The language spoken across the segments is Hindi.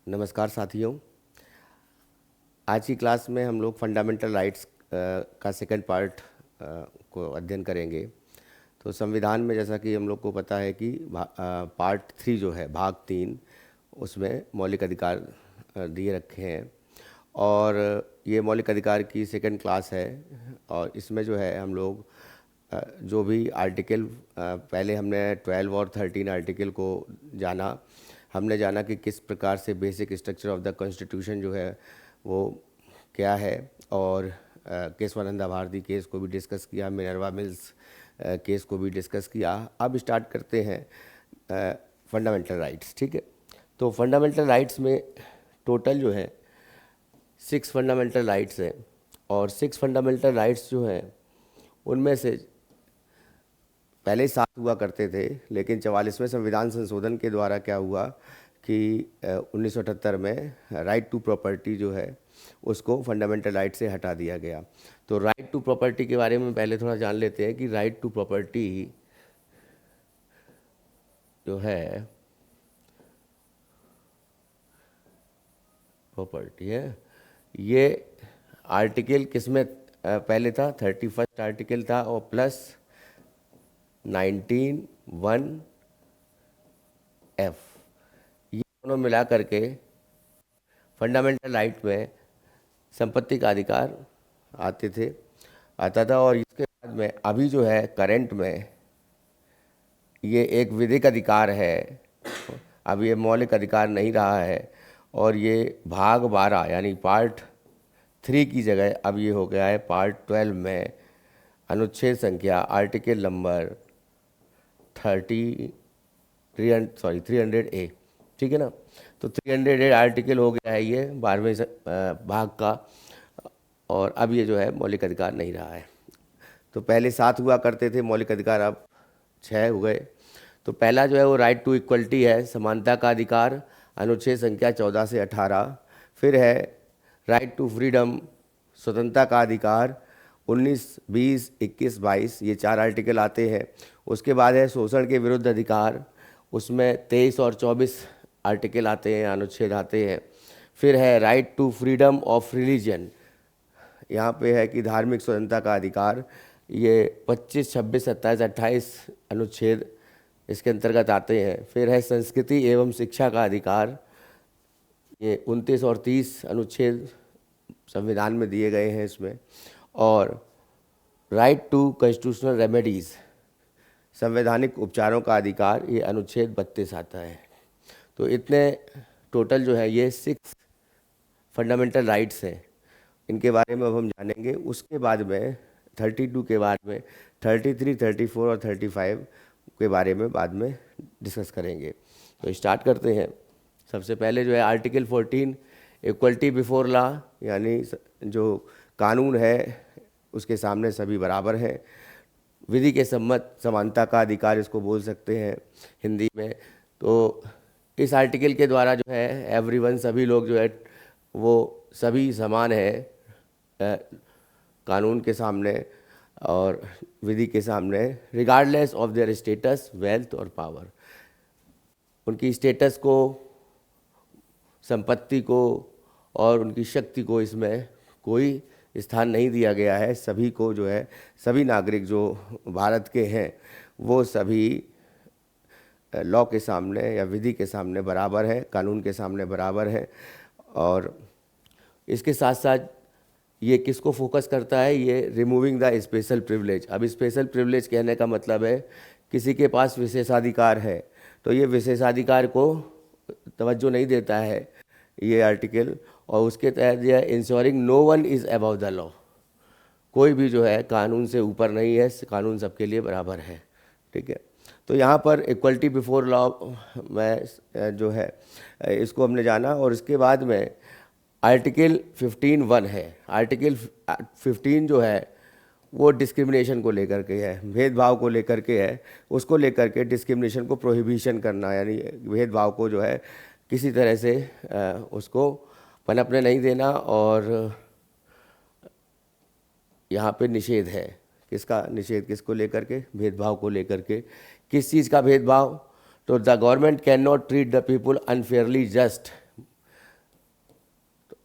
नमस्कार साथियों। आज की क्लास में हम लोग फंडामेंटल राइट्स का सेकंड पार्ट को अध्ययन करेंगे। तो संविधान में जैसा कि हम लोग को पता है कि पार्ट 3 जो है भाग 3 उसमें मौलिक अधिकार दिए रखे हैं और ये मौलिक अधिकार की सेकंड क्लास है। और इसमें जो है हम लोग जो भी आर्टिकल पहले हमने 12 और 13 आर्टिकल को जाना। हमने जाना कि किस प्रकार से basic structure of the constitution जो है वो क्या है, और केशवानंदा भारती केस को भी डिस्कस किया, मिनर्वा मिल्स केस को भी डिस्कस किया। अब स्टार्ट करते हैं फंडामेंटल राइट्स। ठीक है, तो फंडामेंटल राइट्स में टोटल जो है 6 फंडामेंटल राइट्स हैं और 6 फंडामेंटल राइट्स जो हैं उनमें से पहले 7 हुआ करते थे, लेकिन 44वें संविधान संशोधन के द्वारा क्या हुआ कि 1978 में राइट टू प्रॉपर्टी जो है उसको फंडामेंटल राइट से हटा दिया गया। तो राइट टू प्रॉपर्टी के बारे में पहले थोड़ा जान लेते हैं कि राइट टू प्रॉपर्टी जो है प्रॉपर्टी है, ये आर्टिकल किसमें पहले था? 31 आर्टिकल था और प्लस 19(1)(f), ये दोनों मिला करके फंडामेंटल राइट में संपत्ति का अधिकार आता था। और इसके बाद में अभी जो है करंट में ये एक विधिक अधिकार है, अब ये मौलिक अधिकार नहीं रहा है। और ये भाग 12 यानी पार्ट 3 की जगह अब ये हो गया है पार्ट 12 में अनुच्छेद संख्या आर्टिकल नंबर 300A। ठीक है ना, तो 300A आर्टिकल हो गया है ये 12वें भाग का, और अब ये जो है मौलिक अधिकार नहीं रहा है। तो पहले 7 हुआ करते थे मौलिक अधिकार, अब 6 हो गए। तो पहला जो है वो राइट टू इक्वलिटी है, समानता का अधिकार, अनुच्छेद संख्या 14 से 18। फिर है राइट टू फ्रीडम, स्वतंत्रता का अधिकार, 19, 20, 21, 22, ये 4 आर्टिकल आते हैं। उसके बाद है शोषण के विरुद्ध अधिकार, उसमें 23 और 24 आर्टिकल आते हैं, अनुच्छेद आते हैं। फिर है right to freedom of religion, यहाँ पे है कि धार्मिक स्वतंत्रता का अधिकार, ये 25, 26, 27, 28 अनुच्छेद इसके अंतर्गत आते हैं। फिर है संस्कृति एवं शिक्षा का अधिकार, ये 29 और 30 अनुच्छेद संविधान में दिए गए हैं इसमें। और राइट टू कॉन्स्टिट्यूशनल रेमेडीज़, संवैधानिक उपचारों का अधिकार, ये अनुच्छेद 32 आता है। तो इतने टोटल जो है ये 6 फंडामेंटल राइट्स हैं, इनके बारे में अब हम जानेंगे। उसके बाद में 32 के बाद में 33, 34 और 35 के बारे में बाद में डिस्कस करेंगे। तो स्टार्ट करते हैं। सबसे पहले जो है आर्टिकल 14 इक्वलिटी बिफोर लॉ, यानी जो कानून है उसके सामने सभी बराबर हैं। विधि के सम्मत समानता का अधिकार इसको बोल सकते हैं हिंदी में। तो इस आर्टिकल के द्वारा जो है एवरीवन, सभी लोग जो है वो सभी समान है कानून के सामने और विधि के सामने, regardless of their status, wealth और पावर। उनकी स्टेटस को, संपत्ति को और उनकी शक्ति को इसमें कोई स्थान नहीं दिया गया है। सभी को जो है, सभी नागरिक जो भारत के हैं वो सभी लॉ के सामने या विधि के सामने बराबर है, कानून के सामने बराबर है। और इसके साथ साथ ये किसको फोकस करता है? ये रिमूविंग द स्पेशल प्रिविलेज। अब स्पेशल प्रिविलेज कहने का मतलब है किसी के पास विशेषाधिकार है, तो ये विशेषाधिकार को तवज्जो नहीं देता है ये आर्टिकल। और उसके तहत यह ensuring no one is above the law, कोई भी जो है कानून से ऊपर नहीं है, कानून सबके लिए बराबर है। ठीक है, तो यहाँ पर इक्वलिटी बिफोर लॉ में जो है इसको हमने जाना। और इसके बाद में आर्टिकल 15(1) है। आर्टिकल 15 जो है वो डिस्क्रिमिनेशन को लेकर के है, भेदभाव को लेकर के है। उसको लेकर के डिस्क्रिमिनेशन को प्रोहिबिशन करना, यानी भेदभाव को जो है किसी तरह से उसको पनपने नहीं देना। और यहाँ पे निषेध है, किसका निषेध? किसको लेकर के? भेदभाव को लेकर के। किस चीज़ का भेदभाव? तो the government can not treat the people unfairly just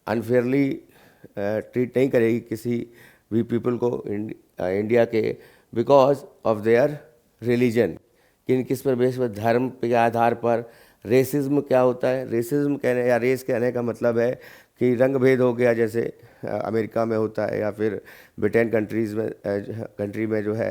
unfairly treat नहीं करेगी किसी भी पीपल को इंडिया के बिकॉज ऑफ देयर रिलीजन। किस पर बेस पर, धर्म के आधार पर। रेसिज्म क्या होता है? रेसिज्म कहने या रेस कहने का मतलब है कि रंग भेद हो गया, जैसे अमेरिका में होता है या फिर ब्रिटेन कंट्री में जो है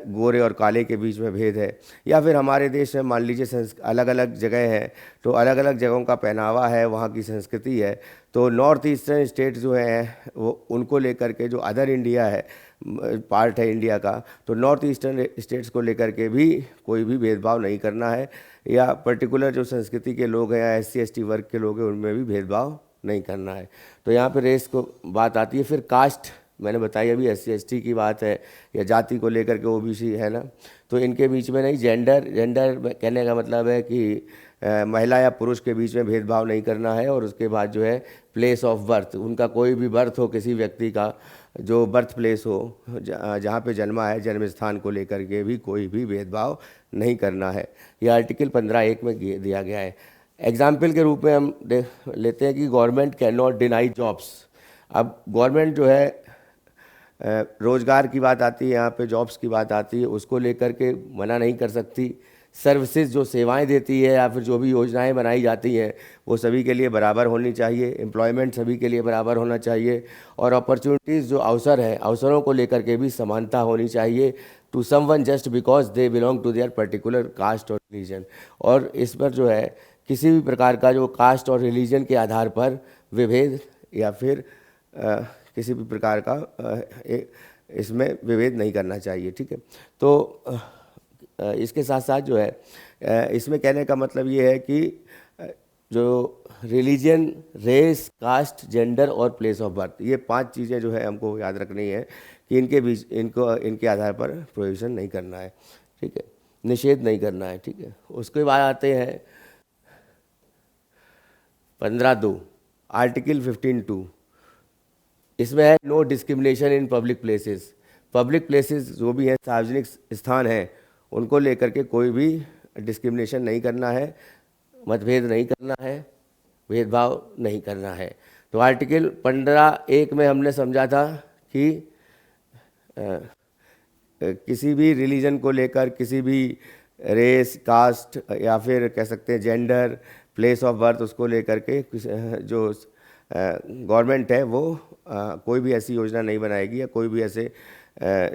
गोरे और काले के बीच में भेद है, या फिर हमारे देश में मान लीजिए अलग अलग जगह है तो अलग अलग जगहों का पहनावा है, वहाँ की संस्कृति है। तो नॉर्थ ईस्टर्न स्टेट जो हैं वो उनको लेकर के, जो अदर इंडिया है, पार्ट है इंडिया का, तो नॉर्थ ईस्टर्न स्टेट्स को लेकर के भी कोई भी भेदभाव नहीं करना है, या पर्टिकुलर जो संस्कृति के लोग हैं या SC ST वर्ग के लोग हैं उनमें भी भेदभाव नहीं करना है। तो यहाँ पे रेस को बात आती है। फिर कास्ट, मैंने बताई अभी SC ST की बात है, या जाति को लेकर के OBC है ना, तो इनके बीच में नहीं। जेंडर कहने का मतलब है कि महिला या पुरुष के बीच में भेदभाव नहीं करना है। और उसके बाद जो है प्लेस ऑफ बर्थ, उनका कोई भी बर्थ हो, किसी व्यक्ति का जो बर्थ प्लेस हो, जहाँ पे जन्मा है, जन्म स्थान को लेकर के भी कोई भी भेदभाव नहीं करना है। ये आर्टिकल 15(1) में दिया गया है। एग्जाम्पल के रूप में हम लेते हैं कि government can not deny jobs. अब गवर्नमेंट जो है रोज़गार की बात आती है, यहाँ पे जॉब्स की बात आती है, उसको लेकर के मना नहीं कर सकती। सर्विसेज जो सेवाएं देती है या फिर जो भी योजनाएं बनाई जाती हैं वो सभी के लिए बराबर होनी चाहिए। एम्प्लॉयमेंट सभी के लिए बराबर होना चाहिए। और अपॉर्चुनिटीज़ जो अवसर है, अवसरों को लेकर के भी समानता होनी चाहिए to someone just because they belong to their particular caste और रिलीजन। और इस पर जो है किसी भी प्रकार का जो कास्ट और रिलीजन के आधार पर विभेद या फिर किसी भी प्रकार का इसमें विभेद नहीं करना चाहिए। ठीक है, तो इसके साथ साथ जो है इसमें कहने का मतलब ये है कि जो रिलीजन, रेस, कास्ट, जेंडर और प्लेस ऑफ बर्थ, ये 5 चीज़ें जो है हमको याद रखनी है कि इनके बीच इनके आधार पर प्रोहिबिशन नहीं करना है। ठीक है, निषेध नहीं करना है। ठीक है, उसके बाद आते हैं 15(2) आर्टिकल 15(2). इसमें है no discrimination in public places. Public places जो भी हैं, सार्वजनिक स्थान हैं, उनको लेकर के कोई भी डिस्क्रिमिनेशन नहीं करना है, मतभेद नहीं करना है, भेदभाव नहीं करना है। तो आर्टिकल 15(1) में हमने समझा था कि किसी भी रिलीजन को लेकर, किसी भी रेस, कास्ट या फिर कह सकते हैं जेंडर, प्लेस ऑफ बर्थ, उसको लेकर के जो गवर्नमेंट है वो कोई भी ऐसी योजना नहीं बनाएगी, या कोई भी ऐसे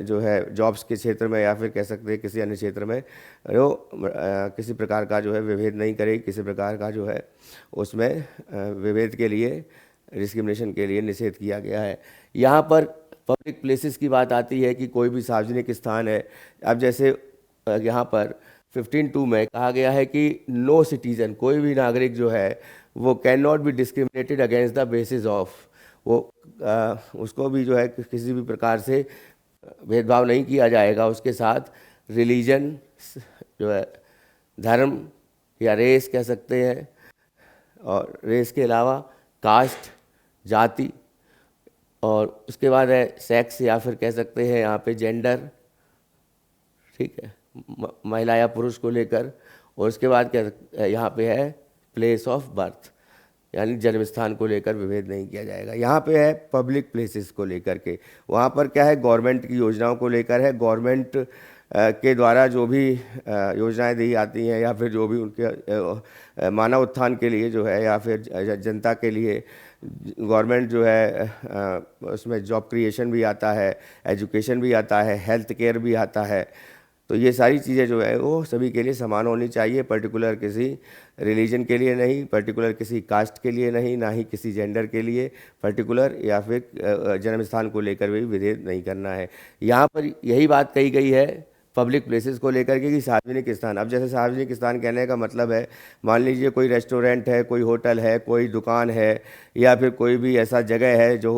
जो है जॉब्स के क्षेत्र में या फिर कह सकते हैं किसी अन्य क्षेत्र में वो किसी प्रकार का जो है विभेद नहीं करेगी, किसी प्रकार का जो है उसमें विभेद के लिए, डिस्क्रिमिनेशन के लिए निषेध किया गया है। यहाँ पर पब्लिक प्लेसेस की बात आती है कि कोई भी सार्वजनिक स्थान है। अब जैसे यहाँ पर 15(2) में कहा गया है कि नो सिटीजन, कोई भी नागरिक जो है वो can not B discriminated against the basis of, वो उसको भी जो है किसी भी प्रकार से भेदभाव नहीं किया जाएगा उसके साथ रिलीजन, जो है धर्म या रेस कह सकते हैं, और रेस के अलावा कास्ट, जाति, और उसके बाद है सेक्स या फिर कह सकते हैं यहाँ पे जेंडर। ठीक है, महिला या पुरुष को लेकर। और उसके बाद क्या यहाँ पे है प्लेस ऑफ बर्थ, यानी जन्म स्थान को लेकर विभेद नहीं किया जाएगा। यहाँ पे है पब्लिक प्लेसेस को लेकर के, वहाँ पर क्या है गवर्नमेंट की योजनाओं को लेकर है। गवर्नमेंट के द्वारा जो भी योजनाएं दी जाती हैं या फिर जो भी उनके मानव उत्थान के लिए जो है या फिर जनता के लिए गवर्नमेंट जो है उसमें जॉब क्रिएशन भी आता है, एजुकेशन भी आता है, हेल्थ केयर भी आता है। तो ये सारी चीज़ें जो है वो सभी के लिए समान होनी चाहिए, पर्टिकुलर किसी रिलीजन के लिए नहीं, पर्टिकुलर किसी कास्ट के लिए नहीं, ना ही किसी जेंडर के लिए पर्टिकुलर, या फिर जन्म स्थान को लेकर भी विभेद नहीं करना है। यहाँ पर यही बात कही गई है पब्लिक प्लेसेस को लेकर के कि सार्वजनिक स्थान। अब जैसे सार्वजनिक स्थान कहने का मतलब है, मान लीजिए कोई रेस्टोरेंट है, कोई होटल है, कोई दुकान है, या फिर कोई भी ऐसा जगह है जो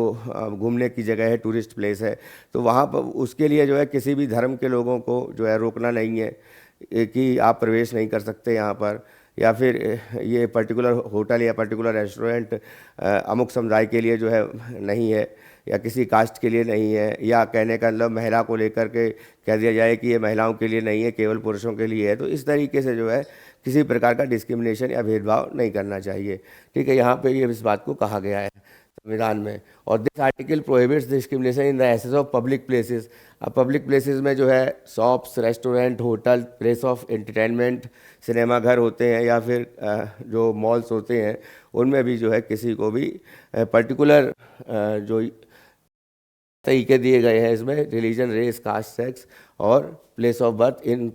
घूमने की जगह है, टूरिस्ट प्लेस है, तो वहाँ पर उसके लिए जो है किसी भी धर्म के लोगों को जो है रोकना नहीं है कि आप प्रवेश नहीं कर सकते यहाँ पर, या फिर ये पर्टिकुलर होटल या पर्टिकुलर रेस्टोरेंट अमुक समुदाय के लिए जो है नहीं है, या किसी कास्ट के लिए नहीं है, या कहने का मतलब महिला को लेकर के कह दिया जाए कि ये महिलाओं के लिए नहीं है, केवल पुरुषों के लिए है। तो इस तरीके से जो है किसी प्रकार का डिस्क्रिमिनेशन या भेदभाव नहीं करना चाहिए। ठीक है, यहाँ पे ये इस बात को कहा गया है। संविधान में। और this article prohibits discrimination in the access of public places. अब पब्लिक प्लेसेस में जो है shops, restaurant, hotel, place of entertainment, cinema घर होते हैं या फिर जो मॉल्स होते हैं, उनमें भी जो है किसी को भी पर्टिकुलर जो तरीके दिए गए हैं इसमें, रिलीजन, रेस, कास्ट, सेक्स और प्लेस ऑफ बर्थ, इन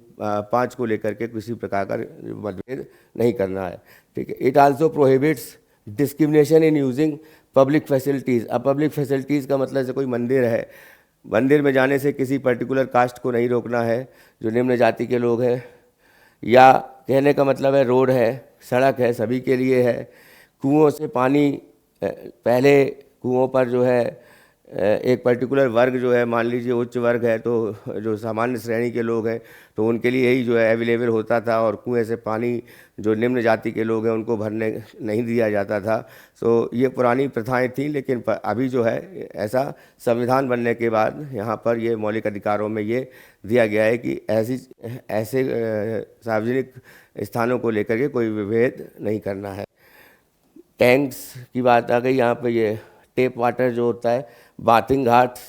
5 को लेकर के किसी प्रकार का मतभेद नहीं करना है। ठीक है। It also prohibits discrimination in using public facilities. अब पब्लिक फैसिलिटीज़ का मतलब जैसे कोई मंदिर है, मंदिर में जाने से किसी पर्टिकुलर कास्ट को नहीं रोकना है जो निम्न जाति के लोग हैं, या कहने का मतलब है रोड है, सड़क है, सभी के लिए है। कुओं से पानी, पहले कुओं पर जो है एक पर्टिकुलर वर्ग जो है, मान लीजिए उच्च वर्ग है, तो जो सामान्य श्रेणी के लोग हैं तो उनके लिए यही जो है अवेलेबल होता था, और कुएं से पानी जो निम्न जाति के लोग हैं उनको भरने नहीं दिया जाता था। सो ये पुरानी प्रथाएं थीं, लेकिन अभी जो है ऐसा संविधान बनने के बाद यहाँ पर ये मौलिक अधिकारों में ये दिया गया है कि ऐसे सार्वजनिक स्थानों को लेकर के कोई विभेद नहीं करना है। टैंक्स की बात आ गई यहाँ पे। ये टेप वाटर जो होता है, बाथिंग घाट्स,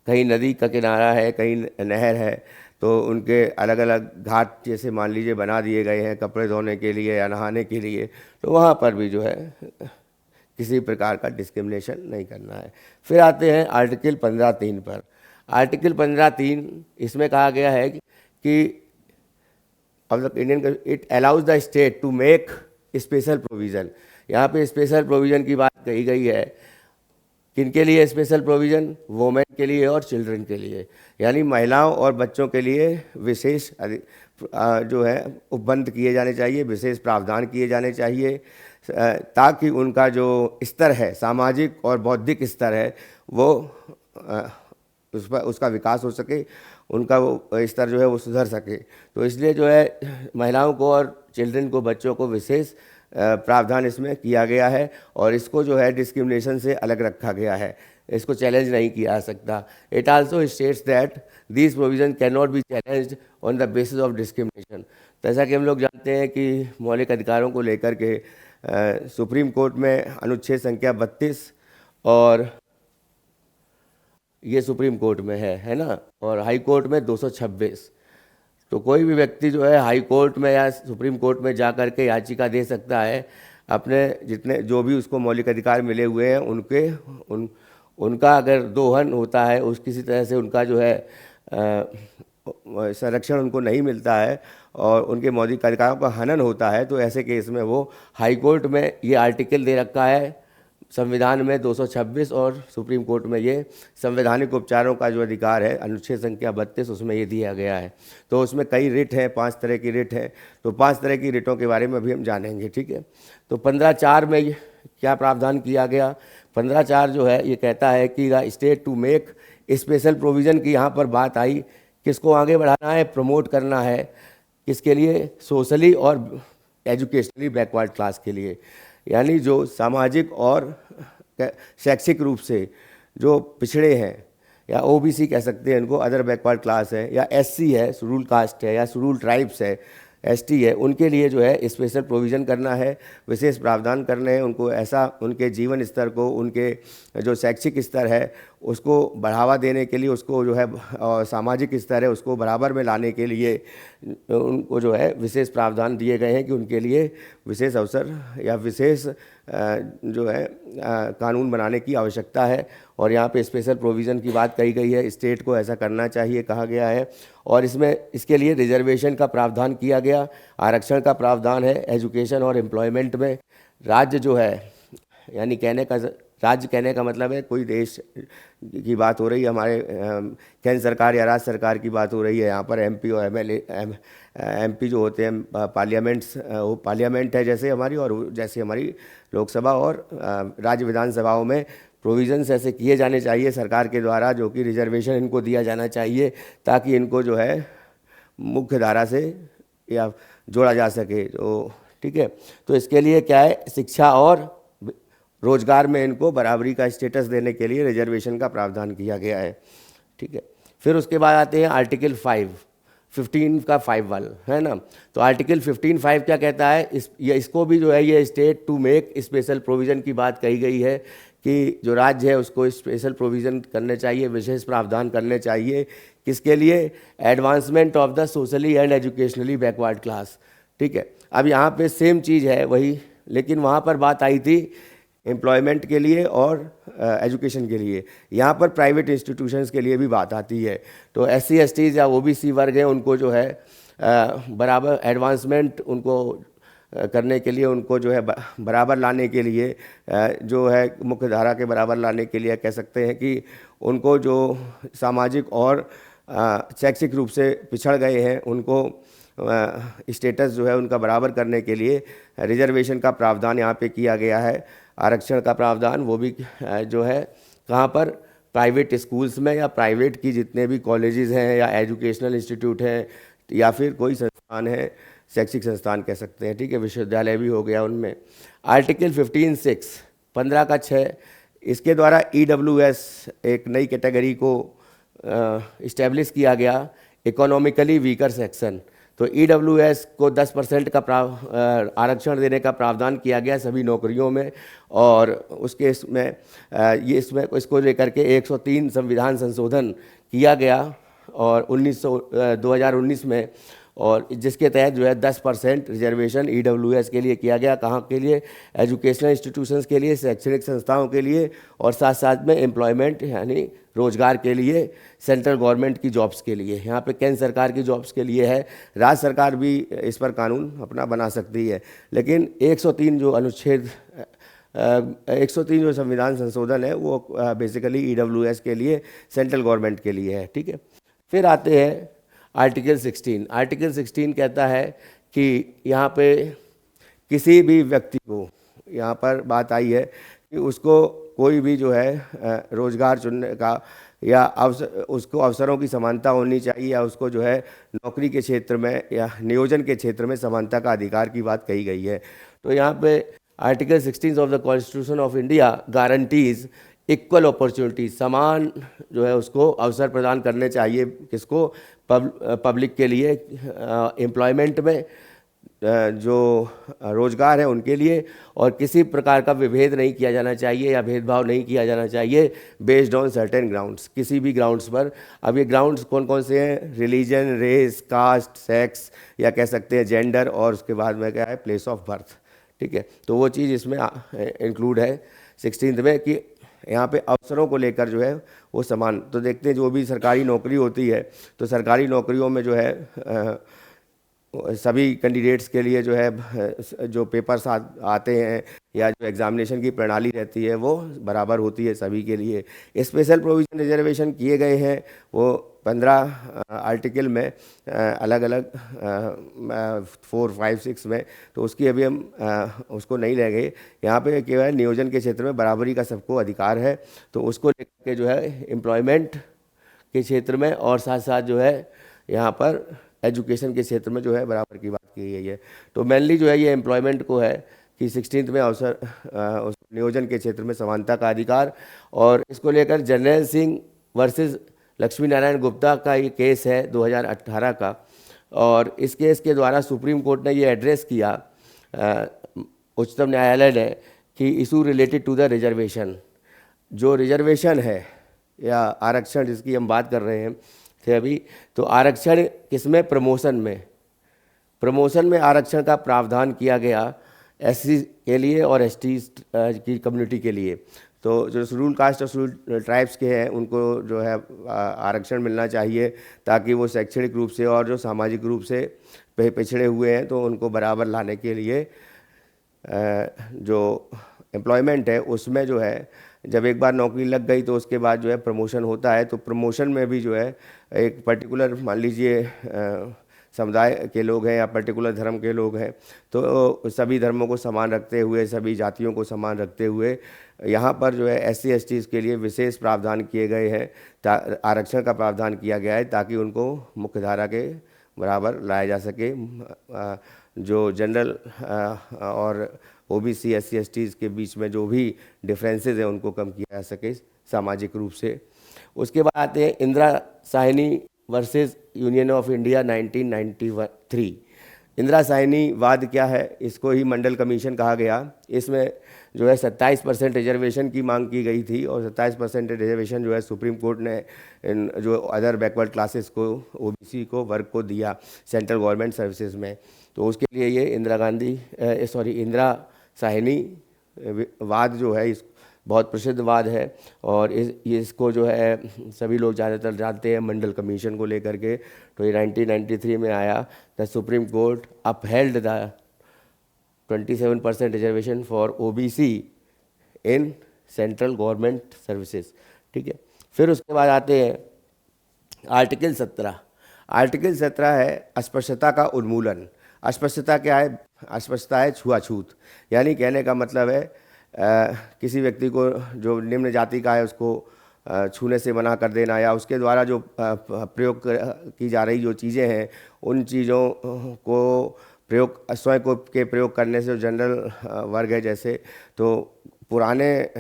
कहीं नदी का किनारा है, कहीं नहर है, तो उनके अलग अलग घाट जैसे मान लीजिए बना दिए गए हैं कपड़े धोने के लिए या नहाने के लिए, तो वहाँ पर भी जो है किसी प्रकार का डिस्क्रिमिनेशन नहीं करना है। फिर आते हैं आर्टिकल 15(3) पर। आर्टिकल 15(3) इसमें कहा गया है कि of the Indian, it allows the state to make special provision. यहाँ पे स्पेशल प्रोविज़न की बात कही गई है। किनके लिए स्पेशल प्रोविज़न? वोमेन के लिए और चिल्ड्रन के लिए, यानी महिलाओं और बच्चों के लिए विशेष जो है उपबंध किए जाने चाहिए, विशेष प्रावधान किए जाने चाहिए, ताकि उनका जो स्तर है, सामाजिक और बौद्धिक स्तर है, वो उसका विकास हो सके, उनका वो स्तर जो है वो सुधर सके। तो इसलिए जो है महिलाओं को और चिल्ड्रन को, बच्चों को विशेष प्रावधान इसमें किया गया है, और इसको जो है डिस्क्रिमिनेशन से अलग रखा गया है, इसको चैलेंज नहीं किया जा सकता। It also states that these provision can not B challenged on the basis of discrimination. तो जैसा कि हम लोग जानते हैं कि मौलिक अधिकारों को लेकर के सुप्रीम कोर्ट में अनुच्छेद संख्या 32 और ये सुप्रीम कोर्ट में है ना, और हाई कोर्ट में 226। तो कोई भी व्यक्ति जो है हाई कोर्ट में या सुप्रीम कोर्ट में जा कर के याचिका दे सकता है, अपने जितने जो भी उसको मौलिक अधिकार मिले हुए हैं उनका अगर दोहन होता है, उस किसी तरह से उनका जो है संरक्षण उनको नहीं मिलता है और उनके मौलिक अधिकारों का हनन होता है, तो ऐसे केस में वो हाई कोर्ट में ये आर्टिकल दे रखा है संविधान में 226, और सुप्रीम कोर्ट में ये संवैधानिक उपचारों का जो अधिकार है अनुच्छेद संख्या 32, उसमें ये दिया गया है। तो उसमें कई रिट हैं, 5 तरह की रिट हैं, तो 5 तरह की रिटों के बारे में भी हम जानेंगे। ठीक है। तो 15(4) में क्या प्रावधान किया गया? 15(4) जो है ये कहता है कि the state to make special provision की यहाँ पर बात आई, किसको आगे बढ़ाना है, प्रमोट करना है, किसके लिए? सोशली और एजुकेशनली बैकवर्ड क्लास के लिए, यानी जो सामाजिक और शैक्षिक रूप से जो पिछड़े हैं, या ओबीसी कह सकते हैं इनको, अदर बैकवर्ड क्लास है, या एससी है, शेड्यूल कास्ट है, या शेड्यूल ट्राइब्स है, एसटी है, उनके लिए जो है स्पेशल प्रोविज़न करना है, विशेष प्रावधान करने हैं, उनको ऐसा उनके जीवन स्तर को, उनके जो शैक्षिक स्तर है उसको बढ़ावा देने के लिए, उसको जो है सामाजिक स्तर है उसको बराबर में लाने के लिए उनको जो है विशेष प्रावधान दिए गए हैं कि उनके लिए विशेष अवसर या विशेष जो है कानून बनाने की आवश्यकता है। और यहाँ पे स्पेशल प्रोविज़न की बात कही गई है, स्टेट को ऐसा करना चाहिए कहा गया है, और इसमें इसके लिए रिजर्वेशन का प्रावधान किया गया, आरक्षण का प्रावधान है एजुकेशन और एम्प्लॉयमेंट में। राज्य जो है, यानी राज्य कहने का मतलब है कोई देश की बात हो रही है, हमारे केंद्र सरकार या राज्य सरकार की बात हो रही है। यहाँ पर एमपी और एमपी जो होते हैं पार्लियामेंट है जैसे हमारी, और जैसे हमारी लोकसभा और राज्य विधानसभाओं में प्रोविज़न्स ऐसे किए जाने चाहिए सरकार के द्वारा, जो कि रिजर्वेशन इनको दिया जाना चाहिए ताकि इनको जो है मुख्य धारा से या जोड़ा जा सके। तो ठीक है, तो इसके लिए क्या है, शिक्षा और रोजगार में इनको बराबरी का स्टेटस देने के लिए रिजर्वेशन का प्रावधान किया गया है। ठीक है। फिर उसके बाद आते हैं आर्टिकल 5। 15 का 5(1) है ना। तो आर्टिकल 15(5) क्या कहता है, इसको भी जो है ये state to make special provision की बात कही गई है कि जो राज्य है उसको स्पेशल प्रोविज़न करने चाहिए, विशेष प्रावधान करने चाहिए। किसके लिए? Advancement of the socially and educationally backward class. ठीक है, अब यहाँ पे सेम चीज़ है वही, लेकिन वहाँ पर बात आई थी एम्प्लॉयमेंट के लिए और एजुकेशन के लिए। यहाँ पर प्राइवेट इंस्टीट्यूशंस के लिए भी बात आती है। तो SC STs या OBC वर्ग हैं, उनको जो है बराबर एडवांसमेंट उनको करने के लिए, उनको जो है बराबर लाने के लिए, जो है मुख्य धारा के बराबर लाने के लिए कह सकते हैं कि उनको जो सामाजिक और शैक्षिक रूप से पिछड़ गए हैं उनको स्टेटस जो है उनका बराबर करने के लिए रिजर्वेशन का प्रावधान यहाँ पे किया गया है। आरक्षण का प्रावधान वो भी जो है कहाँ पर, प्राइवेट स्कूल्स में या प्राइवेट की जितने भी कॉलेजेस हैं या एजुकेशनल इंस्टीट्यूट हैं या फिर कोई संस्थान है, शैक्षिक संस्थान कह सकते हैं। ठीक है, विश्वविद्यालय भी हो गया उनमें। आर्टिकल 15(6) 15 का 6, इसके द्वारा EWS एक नई कैटेगरी को इस्टेब्लिश किया गया, इकोनॉमिकली वीकर सेक्शन। तो EWS को 10% का आरक्षण देने का प्रावधान किया गया सभी नौकरियों में, और उसके इसमें इसको लेकर के 103 संविधान संशोधन किया गया और 2019 में, और जिसके तहत जो है 10% रिजर्वेशन EWS के लिए किया गया। कहाँ के लिए? एजुकेशनल इंस्टीट्यूशंस के लिए, शैक्षणिक संस्थाओं के लिए, और साथ साथ में एम्प्लॉयमेंट यानी रोजगार के लिए, सेंट्रल गवर्नमेंट की जॉब्स के लिए। यहाँ पे केंद्र सरकार की जॉब्स के लिए है, राज्य सरकार भी इस पर कानून अपना बना सकती है। लेकिन 103 जो अनुच्छेद 103 जो संविधान संशोधन है वो बेसिकली EWS के लिए, सेंट्रल गवर्नमेंट के लिए है। ठीक है, फिर आते हैं आर्टिकल 16। आर्टिकल 16 कहता है कि यहाँ पे किसी भी व्यक्ति को, यहाँ पर बात आई है कि उसको कोई भी जो है रोजगार चुनने का या उसको अवसरों की समानता होनी चाहिए, या उसको जो है नौकरी के क्षेत्र में या नियोजन के क्षेत्र में समानता का अधिकार की बात कही गई है। तो यहाँ पे article 16 of the constitution of India guarantees equal opportunity, समान जो है उसको अवसर प्रदान करने चाहिए। किसको? पब्लिक के लिए, एम्प्लॉयमेंट में जो रोजगार है उनके लिए, और किसी प्रकार का विभेद नहीं किया जाना चाहिए या भेदभाव नहीं किया जाना चाहिए बेस्ड ऑन सर्टेन ग्राउंड्स, किसी भी ग्राउंड्स पर। अब ये ग्राउंड्स कौन कौन से हैं? रिलीजन, रेस, कास्ट, सेक्स, या कह सकते हैं जेंडर, और उसके बाद में क्या है? Place of birth. ठीक है, तो वो चीज़ इसमें इंक्लूड है 16 में कि यहाँ पे अवसरों को लेकर जो है वो समान। तो देखते हैं जो भी सरकारी नौकरी होती है, तो सरकारी नौकरियों में जो है सभी कैंडिडेट्स के लिए जो है जो पेपर्स आते हैं या जो एग्जामिनेशन की प्रणाली रहती है वो बराबर होती है सभी के लिए। स्पेशल प्रोविज़न रिजर्वेशन किए गए हैं वो 15 आर्टिकल में, अलग अलग 4, 5, 6 में। तो उसकी अभी हम उसको नहीं ले गए। यहाँ पे केवल नियोजन के क्षेत्र में बराबरी का सबको अधिकार है, तो उसको लेकर के जो है एम्प्लॉयमेंट के क्षेत्र में और साथ साथ जो है यहाँ पर एजुकेशन के क्षेत्र में जो है बराबर की बात की गई है। तो मेनली जो है ये एम्प्लॉयमेंट को है कि 16 में अवसर नियोजन के क्षेत्र में समानता का अधिकार। और इसको लेकर जर्नैल सिंह वर्सेस लक्ष्मी नारायण गुप्ता का ये केस है 2018 का, और इस केस के द्वारा सुप्रीम कोर्ट ने ये एड्रेस किया उच्चतम न्यायालय ने कि issue related to the reservation, जो रिजर्वेशन है या आरक्षण जिसकी हम बात कर रहे हैं थे अभी, तो आरक्षण किसमें? प्रमोशन में आरक्षण का प्रावधान किया गया SC के लिए और ST की कम्युनिटी के लिए। तो जो शेड्यूल कास्ट और शेड्यूल ट्राइब्स के हैं उनको जो है आरक्षण मिलना चाहिए, ताकि वो शैक्षणिक रूप से और जो सामाजिक रूप से पिछड़े हुए हैं तो उनको बराबर लाने के लिए जो एम्प्लॉयमेंट है उसमें जो है जब एक बार नौकरी लग गई तो उसके बाद जो है प्रमोशन होता है। तो प्रमोशन में भी जो है एक पर्टिकुलर, मान लीजिए समुदाय के लोग हैं या पर्टिकुलर धर्म के लोग हैं, तो सभी धर्मों को समान रखते हुए, सभी जातियों को समान रखते हुए यहाँ पर जो है SC STs के लिए विशेष प्रावधान किए गए हैं, आरक्षण का प्रावधान किया गया है ताकि उनको मुख्यधारा के बराबर लाया जा सके। जो जनरल और OBC SC STs के बीच में जो भी डिफरेंसेस हैं उनको कम किया जा सके सामाजिक रूप से। उसके बाद आते हैं Indira Sahni versus Union of India 1993। Indira Sahni वाद क्या है, इसको ही मंडल कमीशन कहा गया। इसमें जो है 27% रिजर्वेशन की मांग की गई थी और 27% रिजर्वेशन जो है सुप्रीम कोर्ट ने इन जो अदर बैकवर्ड क्लासेस को, ओबीसी को, वर्ग को दिया सेंट्रल गवर्नमेंट सर्विसेज में। तो उसके लिए ये इंदिरा साहनी वाद जो है इस बहुत प्रसिद्ध वाद है। और इसको जो है सभी लोग ज़्यादातर जानते हैं मंडल कमीशन को लेकर के। तो ये 1993 में आया। The supreme court upheld the 27% reservation for OBC in central government services. ठीक है, फिर उसके बाद आते हैं आर्टिकल 17। आर्टिकल 17 है अस्पृश्यता का उन्मूलन। अस्पृश्यता क्या है? अस्पृश्यता है छुआछूत, यानी कहने का मतलब है किसी व्यक्ति को जो निम्न जाति का है उसको छूने से मना कर देना, या उसके द्वारा जो प्रयोग की जा रही जो चीज़ें हैं उन चीज़ों को स्वयं को के प्रयोग करने से जो जनरल वर्ग है, जैसे तो पुराने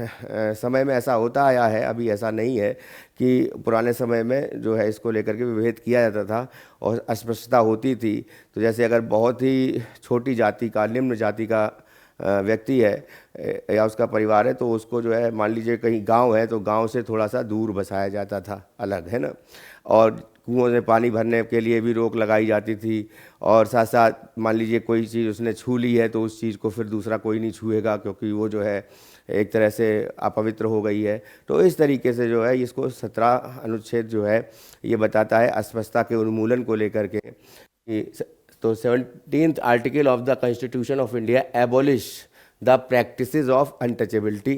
समय में ऐसा होता आया है, अभी ऐसा नहीं है कि पुराने समय में जो है इसको लेकर के विभेद किया जाता था और अस्पृश्यता होती थी। तो जैसे अगर बहुत ही छोटी जाति का, निम्न जाति का व्यक्ति है या उसका परिवार है, तो उसको जो है मान लीजिए कहीं गांव है तो गांव से थोड़ा सा दूर बसाया जाता था, अलग, है ना। और कुओं में पानी भरने के लिए भी रोक लगाई जाती थी। और साथ साथ मान लीजिए कोई चीज़ उसने छू ली है तो उस चीज़ को फिर दूसरा कोई नहीं छुएगा, क्योंकि वो जो है एक तरह से अपवित्र हो गई है। तो इस तरीके से जो है इसको 17 अनुच्छेद जो है ये बताता है अस्पृश्यता के उन्मूलन को लेकर के। तो 17th article of the constitution of India abolish the practices of untouchability.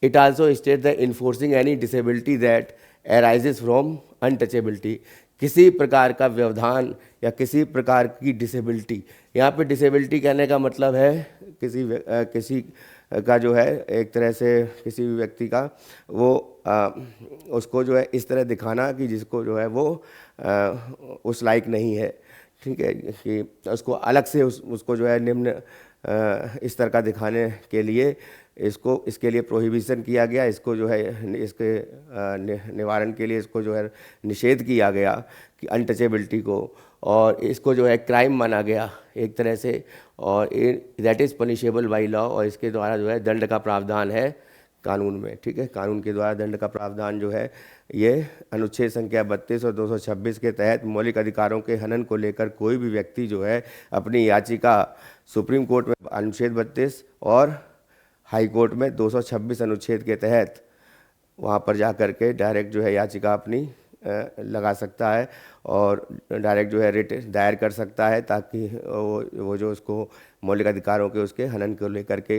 It also state the enforcing any disability that arises from untouchability. किसी प्रकार का व्यवधान या किसी प्रकार की डिसेबिलिटी, यहाँ पे डिसेबिलिटी कहने का मतलब है किसी का जो है एक तरह से किसी भी व्यक्ति का वो उसको जो है इस तरह दिखाना कि जिसको जो है वो उस लायक नहीं है। ठीक है, कि उसको अलग से उसको जो है निम्न स्तर का दिखाने के लिए इसके लिए प्रोहिबिशन किया गया। इसको जो है इसके निवारण के लिए इसको जो है निषेध किया गया कि अनटचेबिलिटी को, और इसको जो है क्राइम माना गया एक तरह से, और that is punishable by law. और इसके द्वारा जो है दंड का प्रावधान है कानून में। ठीक है, कानून के द्वारा दंड का प्रावधान जो है ये अनुच्छेद संख्या 32 और 226 के तहत मौलिक अधिकारों के हनन को लेकर कोई भी व्यक्ति जो है अपनी याचिका सुप्रीम कोर्ट में अनुच्छेद 32 और हाई कोर्ट में 226 अनुच्छेद के तहत वहाँ पर जा कर के डायरेक्ट जो है याचिका अपनी लगा सकता है और डायरेक्ट जो है रिट दायर कर सकता है, ताकि वो जो उसको मौलिक अधिकारों के उसके हनन को लेकर के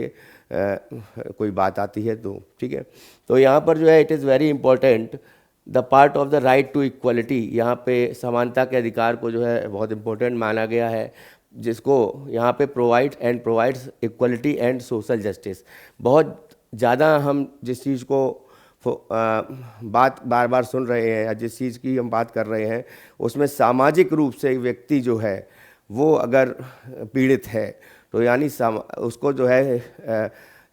कोई बात आती है तो। ठीक है, तो यहाँ पर जो है it is very important the part of the right to equality. यहाँ पे समानता के अधिकार को जो है बहुत इंपॉर्टेंट माना गया है, जिसको यहाँ पे provides equality and social justice. बहुत ज़्यादा हम जिस चीज़ को बात बार बार सुन रहे हैं या जिस चीज़ की हम बात कर रहे हैं उसमें सामाजिक रूप से व्यक्ति जो है वो अगर पीड़ित है तो यानी उसको जो है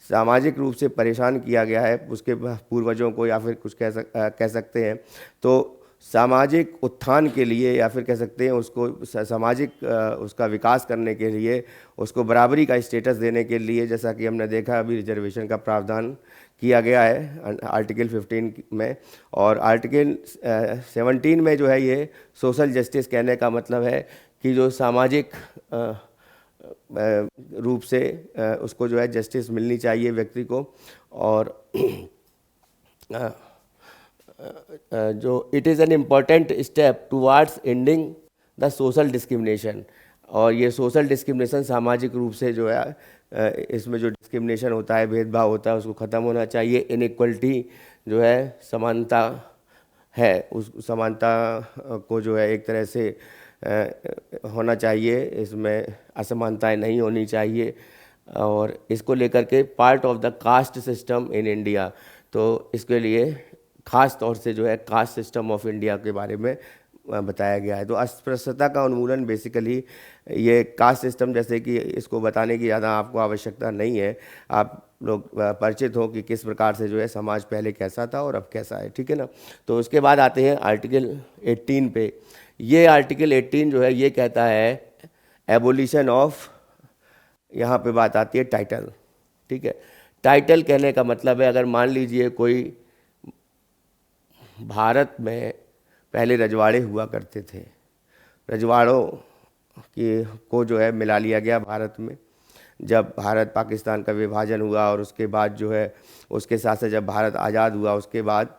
सामाजिक रूप से परेशान किया गया है उसके पूर्वजों को, या फिर कुछ कह सकते हैं तो सामाजिक उत्थान के लिए, या फिर कह सकते हैं उसको सामाजिक उसका विकास करने के लिए, उसको बराबरी का स्टेटस देने के लिए, जैसा कि हमने देखा अभी रिजर्वेशन का प्रावधान किया गया है आर्टिकल 15 में। और आर्टिकल 17 में जो है ये सोशल जस्टिस कहने का मतलब है कि जो सामाजिक रूप से उसको जो है जस्टिस मिलनी चाहिए व्यक्ति को। और जो it is an important step towards ending the social discrimination. और ये सोशल डिस्क्रिमिनेशन सामाजिक रूप से जो है इसमें जो डिस्क्रिमिनेशन होता है, भेदभाव होता है, उसको ख़त्म होना चाहिए। इनइक्वलिटी जो है समानता है, उस समानता को जो है एक तरह से होना चाहिए, इसमें असमानताएं नहीं होनी चाहिए। और इसको लेकर के part of the caste system in India, तो इसके लिए ख़ास तौर से जो है कास्ट सिस्टम ऑफ इंडिया के बारे में बताया गया है। तो अस्पृश्यता का उन्मूलन बेसिकली ये कास्ट सिस्टम, जैसे कि इसको बताने की ज़्यादा आपको आवश्यकता नहीं है, आप लोग परिचित हो कि किस प्रकार से जो है समाज पहले कैसा था और अब कैसा है, ठीक है ना। तो उसके बाद आते हैं आर्टिकल 18 पे। ये आर्टिकल 18 जो है ये कहता है एबोलिशन ऑफ, यहाँ पे बात आती है टाइटल, ठीक है। टाइटल कहने का मतलब है, अगर मान लीजिए कोई भारत में पहले रजवाड़े हुआ करते थे, रजवाड़ों की को जो है मिला लिया गया भारत में। जब भारत पाकिस्तान का विभाजन हुआ और उसके बाद जो है उसके साथ साथ जब भारत आज़ाद हुआ, उसके बाद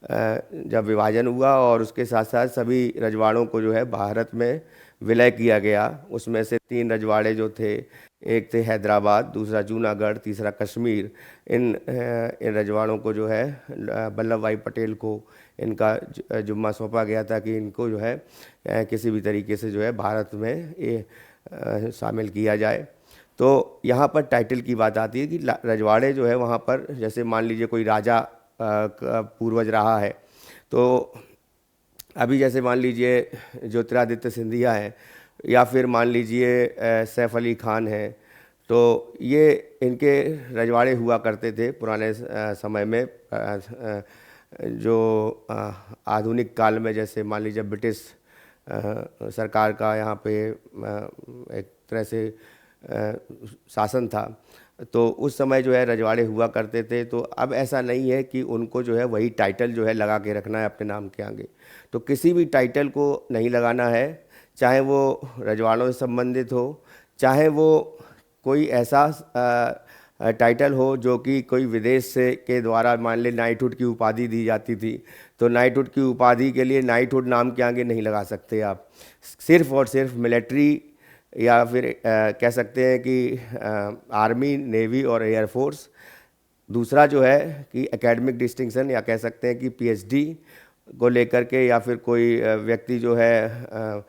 जब विभाजन हुआ और उसके साथ साथ सभी रजवाड़ों को जो है भारत में विलय किया गया। उसमें से 3 रजवाड़े जो थे, एक थे हैदराबाद, दूसरा जूनागढ़, तीसरा कश्मीर। इन रजवाड़ों को जो है वल्लभ भाई पटेल को इनका जुम्मा सौंपा गया था कि इनको जो है किसी भी तरीके से जो है भारत में ये शामिल किया जाए। तो यहाँ पर टाइटल की बात आती है कि रजवाड़े जो है वहाँ पर, जैसे मान लीजिए कोई राजा का पूर्वज रहा है, तो अभी जैसे मान लीजिए ज्योतिरादित्य सिंधिया है या फिर मान लीजिए सैफ अली खान है, तो ये इनके रजवाड़े हुआ करते थे पुराने समय में। जो आधुनिक काल में जैसे मान लीजिए ब्रिटिश सरकार का यहाँ पे एक तरह से शासन था, तो उस समय जो है रजवाड़े हुआ करते थे। तो अब ऐसा नहीं है कि उनको जो है वही टाइटल जो है लगा के रखना है अपने नाम के आगे। तो किसी भी टाइटल को नहीं लगाना है, चाहे वो रजवाड़ों से संबंधित हो, चाहे वो कोई ऐसा टाइटल हो जो कि कोई विदेश से के द्वारा, मान ले नाइटहुड की उपाधि दी जाती थी, तो नाइटहुड की उपाधि के लिए नाइटहुड नाम के आगे नहीं लगा सकते आप। सिर्फ और सिर्फ मिलिट्री या फिर कह सकते हैं कि आर्मी, नेवी और एयरफोर्स। दूसरा जो है कि एकेडमिक डिस्टिंक्शन, या कह सकते हैं कि पीएचडी को लेकर के, या फिर कोई व्यक्ति जो है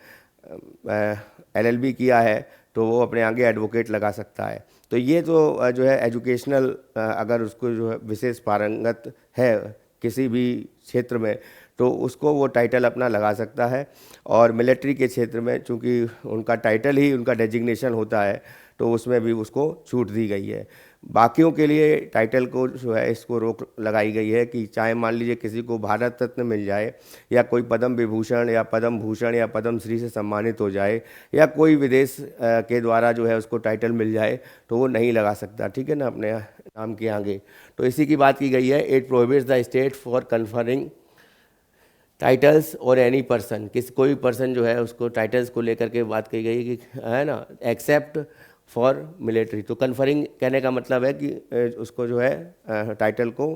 एलएलबी किया है तो वो अपने आगे एडवोकेट लगा सकता है। तो ये तो जो है एजुकेशनल, अगर उसको जो है विशेष पारंगत है किसी भी क्षेत्र में, तो उसको वो टाइटल अपना लगा सकता है। और मिलिट्री के क्षेत्र में चूँकि उनका टाइटल ही उनका डेजिग्नेशन होता है, तो उसमें भी उसको छूट दी गई है। बाकियों के लिए टाइटल को जो है इसको रोक लगाई गई है कि चाहे मान लीजिए किसी को भारत रत्न मिल जाए, या कोई पद्म विभूषण या पद्म भूषण या पद्म श्री से सम्मानित हो जाए, या कोई विदेश के द्वारा जो है उसको टाइटल मिल जाए, तो वो नहीं लगा सकता, ठीक है ना, अपने नाम के आगे। तो इसी की बात की गई है, it prohibits the state for conferring titles और एनी पर्सन, किसी कोई पर्सन जो है उसको टाइटल्स को लेकर के बात की गई कि है ना, एक्सेप्ट फॉर मिलिट्री। तो कन्फरिंग कहने का मतलब है कि उसको जो है टाइटल को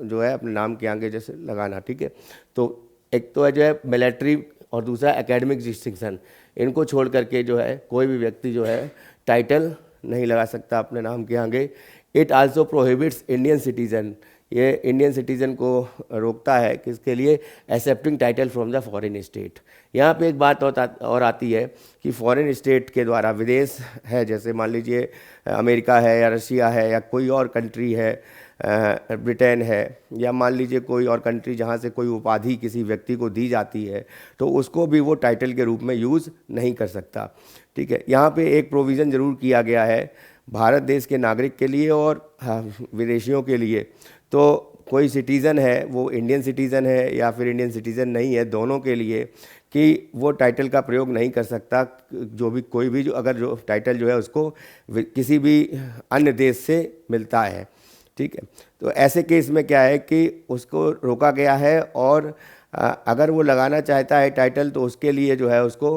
जो है अपने नाम के आगे जैसे लगाना, ठीक है। तो एक तो है जो है मिलिट्री और दूसरा एकेडमिक डिस्टिंक्शन, इनको छोड़ करके जो है कोई भी व्यक्ति जो है टाइटल नहीं लगा सकता अपने नाम के आगे। It also prohibits Indian citizen, ये इंडियन सिटीज़न को रोकता है किसके लिए, accepting title from the foreign state. यहाँ पे एक बात और आती है कि फॉरेन स्टेट के द्वारा, विदेश है जैसे मान लीजिए अमेरिका है या रशिया है या कोई और कंट्री है, ब्रिटेन है, या मान लीजिए कोई और कंट्री जहाँ से कोई उपाधि किसी व्यक्ति को दी जाती है, तो उसको भी वो टाइटल के रूप में यूज़ नहीं कर सकता, ठीक है। यहाँ पे एक प्रोविज़न ज़रूर किया गया है भारत देश के नागरिक के लिए और विदेशियों के लिए। तो कोई सिटीज़न है, वो इंडियन सिटीज़न है या फिर इंडियन सिटीज़न नहीं है, दोनों के लिए कि वो टाइटल का प्रयोग नहीं कर सकता, जो भी कोई भी जो अगर जो टाइटल जो है उसको किसी भी अन्य देश से मिलता है, ठीक है। तो ऐसे केस में क्या है कि उसको रोका गया है, और अगर वो लगाना चाहता है टाइटल तो उसके लिए जो है उसको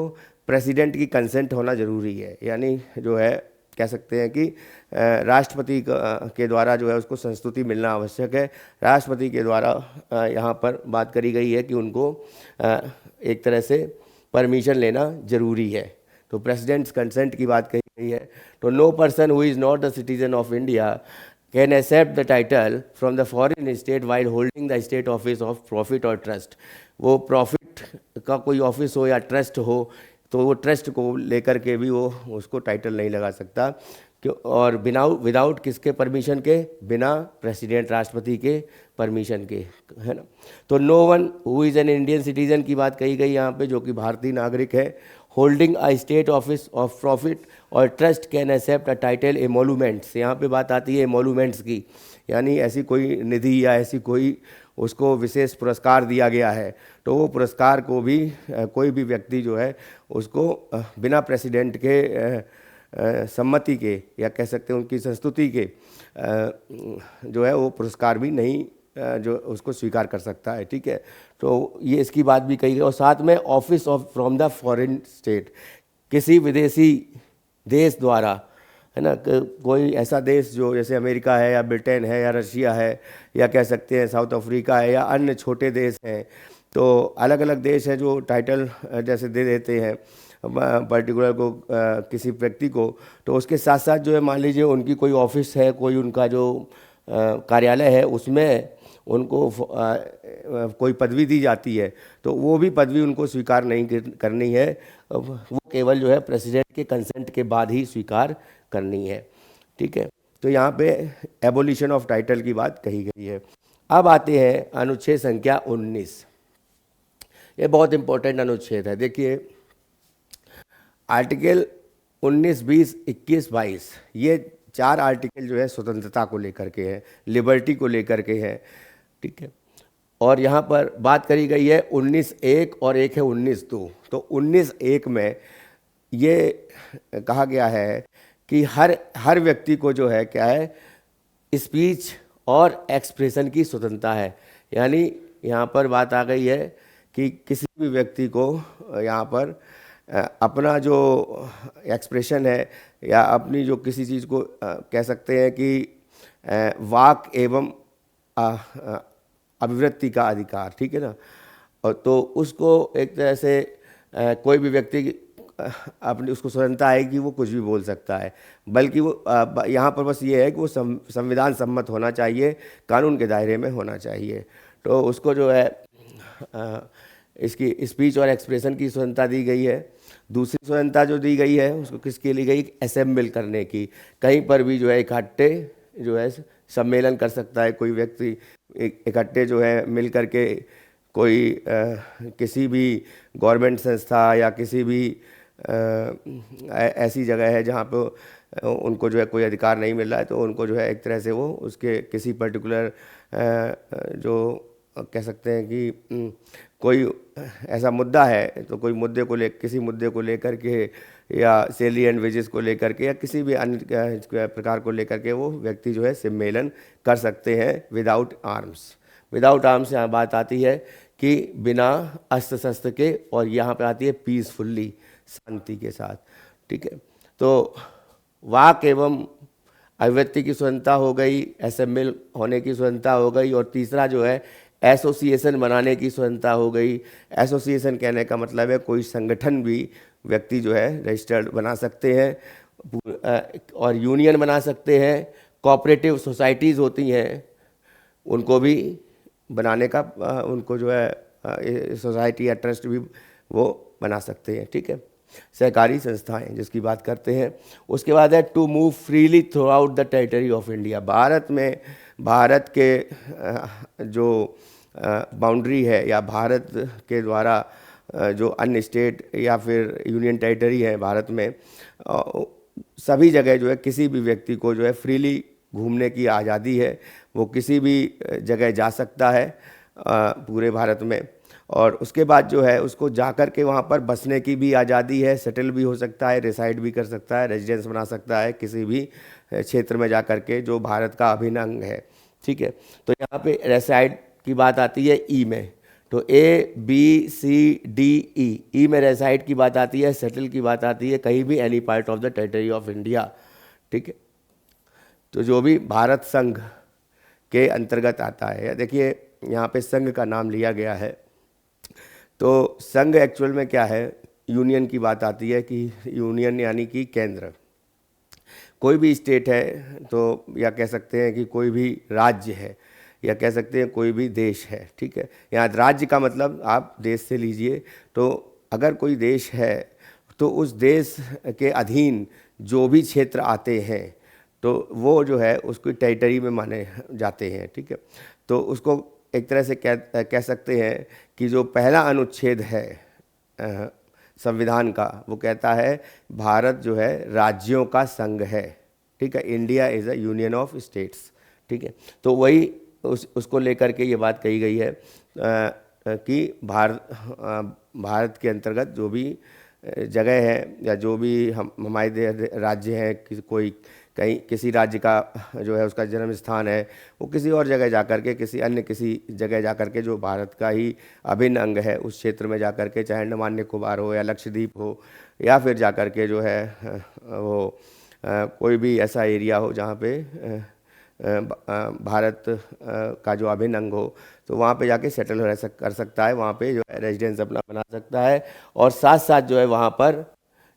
प्रेसिडेंट की कंसेंट होना ज़रूरी है, यानी जो है कह सकते हैं कि राष्ट्रपति के द्वारा जो है उसको संस्तुति मिलना आवश्यक है। राष्ट्रपति के द्वारा यहाँ पर बात करी गई है कि उनको एक तरह से परमिशन लेना ज़रूरी है, तो प्रेसिडेंट्स कंसेंट की बात कही गई है। तो no person who is not the citizen of India can accept the title from the foreign state while holding the state office of profit और ट्रस्ट। वो प्रॉफिट का कोई ऑफिस हो या ट्रस्ट हो, तो वो ट्रस्ट को लेकर के भी वो उसको टाइटल नहीं लगा सकता। और बिना विदाउट किसके परमिशन के, बिना प्रेसिडेंट राष्ट्रपति के परमिशन के, है ना। तो no one who is an Indian citizen की बात कही गई यहाँ पे, जो कि भारतीय नागरिक है, holding a state office of profit और trust can accept a title emoluments. यहाँ पे बात आती है एमोलूमेंट्स की, यानी ऐसी कोई निधि या ऐसी कोई उसको विशेष पुरस्कार दिया गया है, तो वो पुरस्कार को भी कोई भी व्यक्ति जो है उसको बिना प्रेसिडेंट के सम्मति के या कह सकते हैं उनकी संस्तुति के जो है वो पुरस्कार भी नहीं जो उसको स्वीकार कर सकता है, ठीक है। तो ये इसकी बात भी कही गई। और साथ में office of from the foreign state, किसी विदेशी देश द्वारा, है ना, कोई ऐसा देश जो जैसे अमेरिका है या ब्रिटेन है या रशिया है या कह सकते हैं साउथ अफ्रीका है या अन्य छोटे देश हैं, तो अलग अलग देश हैं जो टाइटल जैसे दे देते हैं पर्टिकुलर को किसी व्यक्ति को, तो उसके साथ साथ जो है मान लीजिए उनकी कोई ऑफिस है, कोई उनका जो कार्यालय है, उसमें उनको कोई पदवी दी जाती है, तो वो भी पदवी उनको स्वीकार नहीं करनी है, वो केवल जो है प्रेसिडेंट के कंसेंट के बाद ही स्वीकार करनी है, ठीक है। तो यहाँ पे एबोलिशन ऑफ टाइटल की बात कही गई है। अब आते हैं अनुच्छेद संख्या 19। ये बहुत इंपॉर्टेंट अनुच्छेद है। देखिए आर्टिकल 19, 20, 21, 22, ये 4 आर्टिकल जो है स्वतंत्रता को लेकर के हैं, लिबर्टी को लेकर के हैं, ठीक है। और यहाँ पर बात करी गई है 19(1) और एक है 19(2). तो 19(1) में ये कहा गया है कि हर व्यक्ति को जो है क्या है, स्पीच और एक्सप्रेशन की स्वतंत्रता है। यानी यहाँ पर बात आ गई है कि किसी भी व्यक्ति को यहाँ पर अपना जो एक्सप्रेशन है या अपनी जो किसी चीज़ को कह सकते हैं कि वाक एवं अभिव्यक्ति का अधिकार, ठीक है ना। और तो उसको एक तरह से कोई भी व्यक्ति अपनी उसको स्वतंत्रता है कि वो कुछ भी बोल सकता है, बल्कि वो यहाँ पर बस ये है कि वो संविधान सम्मत होना चाहिए, कानून के दायरे में होना चाहिए। तो उसको जो है इसकी स्पीच और एक्सप्रेशन की स्वतंत्रता दी गई है। दूसरी स्वतंत्रता जो दी गई है उसको किसके लिए गई, असेंबल करने की, कहीं पर भी जो है इकट्ठे जो है सम्मेलन कर सकता है कोई व्यक्ति, इकट्ठे जो है मिल करके कोई किसी भी गवर्नमेंट संस्था या किसी भी ऐसी जगह है जहाँ पे उनको जो है कोई अधिकार नहीं मिल रहा है, तो उनको जो है एक तरह से वो उसके किसी पर्टिकुलर जो कह सकते हैं कि कोई ऐसा मुद्दा है, तो कोई मुद्दे को किसी मुद्दे को लेकर के या सैलरी एंड वेजेस को लेकर के या किसी भी अन्य प्रकार को लेकर के वो व्यक्ति जो है सम्मेलन कर सकते हैं विदाउट आर्म्स। विदाउट आर्म्स यहाँ बात आती है कि बिना अस्त्र शस्त्र के, और यहाँ पे आती है पीसफुल्ली, शांति के साथ, ठीक है। तो वाक एवं अभिव्यक्ति की स्वतंत्रता हो गई, असेंबल होने की स्वतंत्रता हो गई, और तीसरा जो है एसोसिएशन बनाने की स्वतंत्रता हो गई। एसोसिएशन कहने का मतलब है कोई संगठन भी व्यक्ति जो है रजिस्टर्ड बना सकते हैं और यूनियन बना सकते हैं। कोऑपरेटिव सोसाइटीज़ होती हैं उनको भी बनाने का उनको जो है सोसाइटी या ट्रस्ट भी वो बना सकते हैं, ठीक है। सहकारी संस्थाएं जिसकी बात करते हैं। उसके बाद है to move freely throughout the territory of India. Bharat में भारत के जो बाउंड्री है या भारत के द्वारा जो अन्य स्टेट या फिर यूनियन टेरिटरी है भारत में, सभी जगह जो है किसी भी व्यक्ति को जो है फ्रीली घूमने की आज़ादी है, वो किसी भी जगह जा सकता है पूरे भारत में। और उसके बाद जो है उसको जाकर के वहाँ पर बसने की भी आज़ादी है, सेटल भी हो सकता है, रिसाइड भी कर सकता है, रेजिडेंस बना सकता है किसी भी क्षेत्र में जाकर के, जो भारत का अभिन्न अंग है, ठीक है। तो यहाँ पे रेसाइड की बात आती है ई में, तो ABCDE, ई में रेसाइड की बात आती है, सेटल की बात आती है कहीं भी any part of the territory of India, ठीक है। तो जो भी भारत संघ के अंतर्गत आता है, देखिए यहाँ पे संघ का नाम लिया गया है, तो संघ एक्चुअल में क्या है, यूनियन की बात आती है कि यूनियन यानी कि केंद्र। कोई भी स्टेट है तो या कह सकते हैं कि कोई भी राज्य है या कह सकते हैं कोई भी देश है, ठीक है। यहाँ राज्य का मतलब आप देश से लीजिए, तो अगर कोई देश है तो उस देश के अधीन जो भी क्षेत्र आते हैं तो वो जो है उसकी टेरिटरी में माने जाते हैं, ठीक है। तो उसको एक तरह से कह सकते हैं कि जो पहला अनुच्छेद है संविधान का, वो कहता है भारत जो है राज्यों का संघ है, ठीक है। India is a union of states, ठीक है। तो वही उसको लेकर के ये बात कही गई है कि भारत के अंतर्गत जो भी जगह है या जो भी हमारे राज्य हैं, कोई कहीं किसी राज्य का जो है उसका जन्म स्थान है, वो किसी और जगह जा कर के किसी जगह जा कर के जो भारत का ही अभिन्न अंग है उस क्षेत्र में जा कर के, चाहे अंडमान निकोबार हो या लक्षद्वीप हो या फिर जा कर के जो है वो कोई भी ऐसा एरिया हो जहाँ पे भारत का जो अभिन्न अंग हो, तो वहाँ पे जाके सेटल कर सकता है, वहाँ पे जो है रेजिडेंस अपना बना सकता है। और साथ साथ जो है वहाँ पर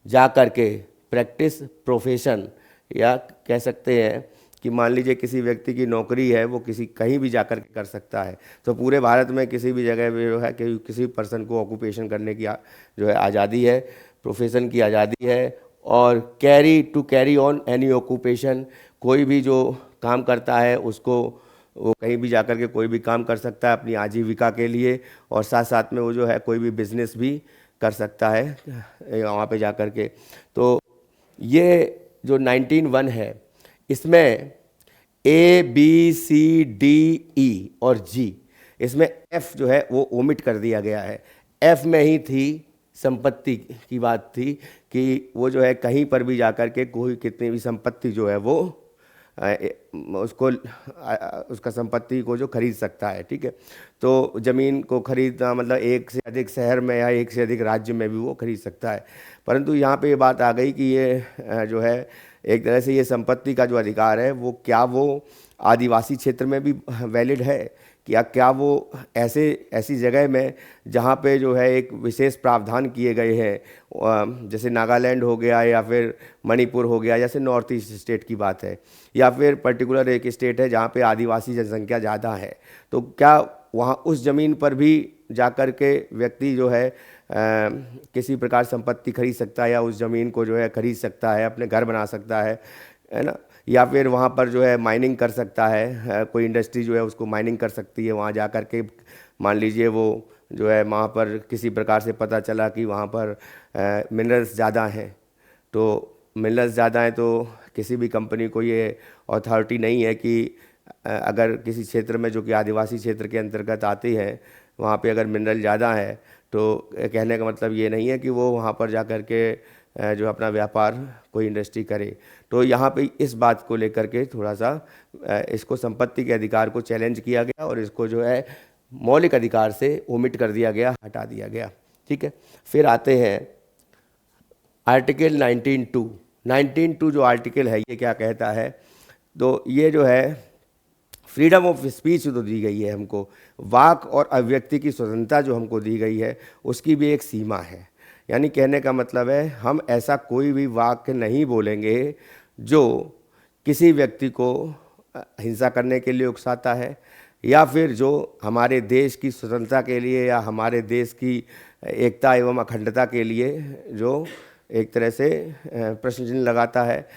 जा कर के प्रैक्टिस प्रोफेशन, या कह सकते हैं कि मान लीजिए किसी व्यक्ति की नौकरी है, वो कहीं भी जाकर के कर सकता है। तो पूरे भारत में किसी भी जगह पे जो है कि किसी पर्सन को ऑक्यूपेशन करने की जो है आज़ादी है, प्रोफेशन की आज़ादी है। और कैरी ऑन एनी ऑक्यूपेशन, कोई भी जो काम करता है उसको वो कहीं भी जाकर के कोई भी काम कर सकता है अपनी आजीविका के लिए, और साथ साथ में वो जो है कोई भी बिजनेस भी कर सकता है वहाँ पे जाकर के। तो ये जो 19(1) है, इसमें A B C D E और G, इसमें F जो है वो ओमिट कर दिया गया है। F में ही थी संपत्ति की बात थी कि वो जो है कहीं पर भी जाकर के कोई कितनी भी संपत्ति जो है वो उसका संपत्ति को जो खरीद सकता है, ठीक है। तो ज़मीन को खरीदना मतलब एक से अधिक शहर में या एक से अधिक राज्य में भी वो खरीद सकता है। परंतु यहाँ पे ये बात आ गई कि ये जो है एक तरह से ये संपत्ति का जो अधिकार है वो क्या वो आदिवासी क्षेत्र में भी वैलिड है, क्या वो ऐसी जगह में जहाँ पे जो है एक विशेष प्रावधान किए गए हैं, जैसे नागालैंड हो गया या फिर मणिपुर हो गया, जैसे नॉर्थ ईस्ट स्टेट की बात है, या फिर पर्टिकुलर एक स्टेट है जहाँ पे आदिवासी जनसंख्या ज़्यादा है, तो क्या वहाँ उस ज़मीन पर भी जाकर के व्यक्ति जो है किसी प्रकार संपत्ति खरीद सकता है या उस ज़मीन को जो है खरीद सकता है, अपने घर बना सकता है ना। या फिर वहाँ पर जो है माइनिंग कर सकता है, कोई इंडस्ट्री जो है उसको माइनिंग कर सकती है वहाँ जा कर के। मान लीजिए वो जो है वहाँ पर किसी प्रकार से पता चला कि वहाँ पर मिनरल्स ज़्यादा हैं, तो मिनरल्स ज़्यादा हैं तो किसी भी कंपनी को ये अथॉरिटी नहीं है कि अगर किसी क्षेत्र में जो कि आदिवासी क्षेत्र के अंतर्गत आती है वहाँ पे अगर मिनरल ज़्यादा है, तो कहने का मतलब ये नहीं है कि वो वहाँ पर जा कर के जो अपना व्यापार कोई इंडस्ट्री करे। तो यहाँ पे इस बात को लेकर के थोड़ा सा इसको संपत्ति के अधिकार को चैलेंज किया गया और इसको जो है मौलिक अधिकार से ओमिट कर दिया गया, हटा दिया गया, ठीक है। फिर आते हैं आर्टिकल 19(2) जो आर्टिकल है ये क्या कहता है, तो ये जो है फ्रीडम ऑफ स्पीच तो दी गई है हमको, वाक और अभिव्यक्ति की स्वतंत्रता जो हमको दी गई है उसकी भी एक सीमा है। यानी कहने का मतलब है हम ऐसा कोई भी वाक्य नहीं बोलेंगे जो किसी व्यक्ति को हिंसा करने के लिए उकसाता है, या फिर जो हमारे देश की स्वतंत्रता के लिए या हमारे देश की एकता एवं अखंडता के लिए जो एक तरह से प्रश्न चिन्ह लगाता है,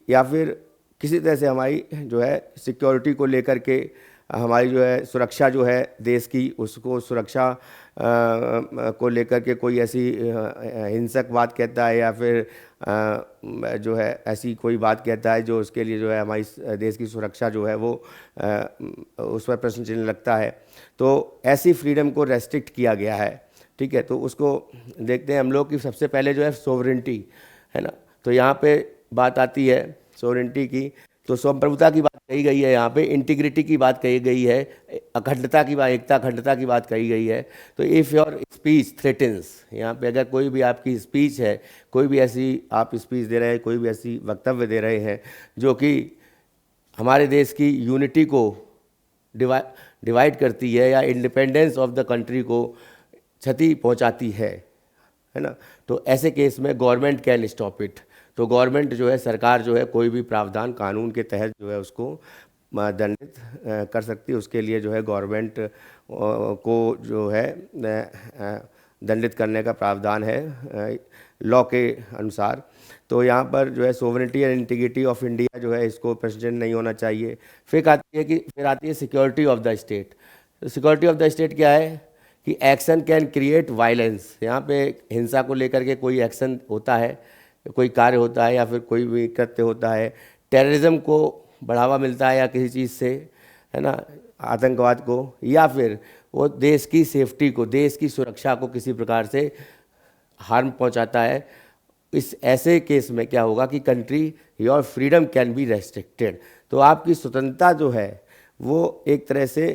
या फिर किसी तरह से हमारी जो है सिक्योरिटी को लेकर के हमारी जो है सुरक्षा जो है देश की, उसको सुरक्षा को लेकर के कोई ऐसी हिंसक बात कहता है या फिर जो है ऐसी कोई बात कहता है जो उसके लिए जो है हमारी देश की सुरक्षा जो है वो उस पर प्रश्न चिन्ह लगता है, तो ऐसी फ्रीडम को रेस्ट्रिक्ट किया गया है, ठीक है। तो उसको देखते हैं हम लोग कि सबसे पहले जो है सोवरेंटी है ना, तो यहाँ पे बात आती है सोवरेंटी की, तो संप्रभुता की बात कही गई है, यहाँ पे इंटीग्रिटी की बात कही गई है, अखंडता की बात, एकता अखंडता की बात कही गई है। तो इफ़ योर स्पीच थ्रेटन्स, यहाँ पे अगर कोई भी आपकी स्पीच है, कोई भी ऐसी आप स्पीच दे रहे हैं, कोई भी ऐसी वक्तव्य दे रहे हैं जो कि हमारे देश की यूनिटी को डिवाइड करती है या इंडिपेंडेंस ऑफ द कंट्री को क्षति पहुँचाती है ना, तो ऐसे केस में गवर्नमेंट कैन स्टॉप इट। तो गवर्नमेंट जो है, सरकार जो है कोई भी प्रावधान कानून के तहत जो है उसको दंडित कर सकती है। उसके लिए जो है गवर्नमेंट को जो है दंडित करने का प्रावधान है लॉ के अनुसार। तो यहाँ पर जो है sovereignty and integrity of India जो है इसको प्रेसिडेंट नहीं होना चाहिए। फिर आती है security of the state. Security of the state क्या है कि एक्शन कैन क्रिएट वायलेंस। यहाँ पे हिंसा को लेकर के कोई एक्शन होता है, कोई कार्य होता है या फिर कोई भी कृत्य होता है, टेररिज्म को बढ़ावा मिलता है या किसी चीज़ से, है ना, आतंकवाद को, या फिर वो देश की सेफ्टी को, देश की सुरक्षा को किसी प्रकार से हार्म पहुंचाता है, इस ऐसे केस में क्या होगा कि country your freedom can be restricted. तो आपकी स्वतंत्रता जो है वो एक तरह से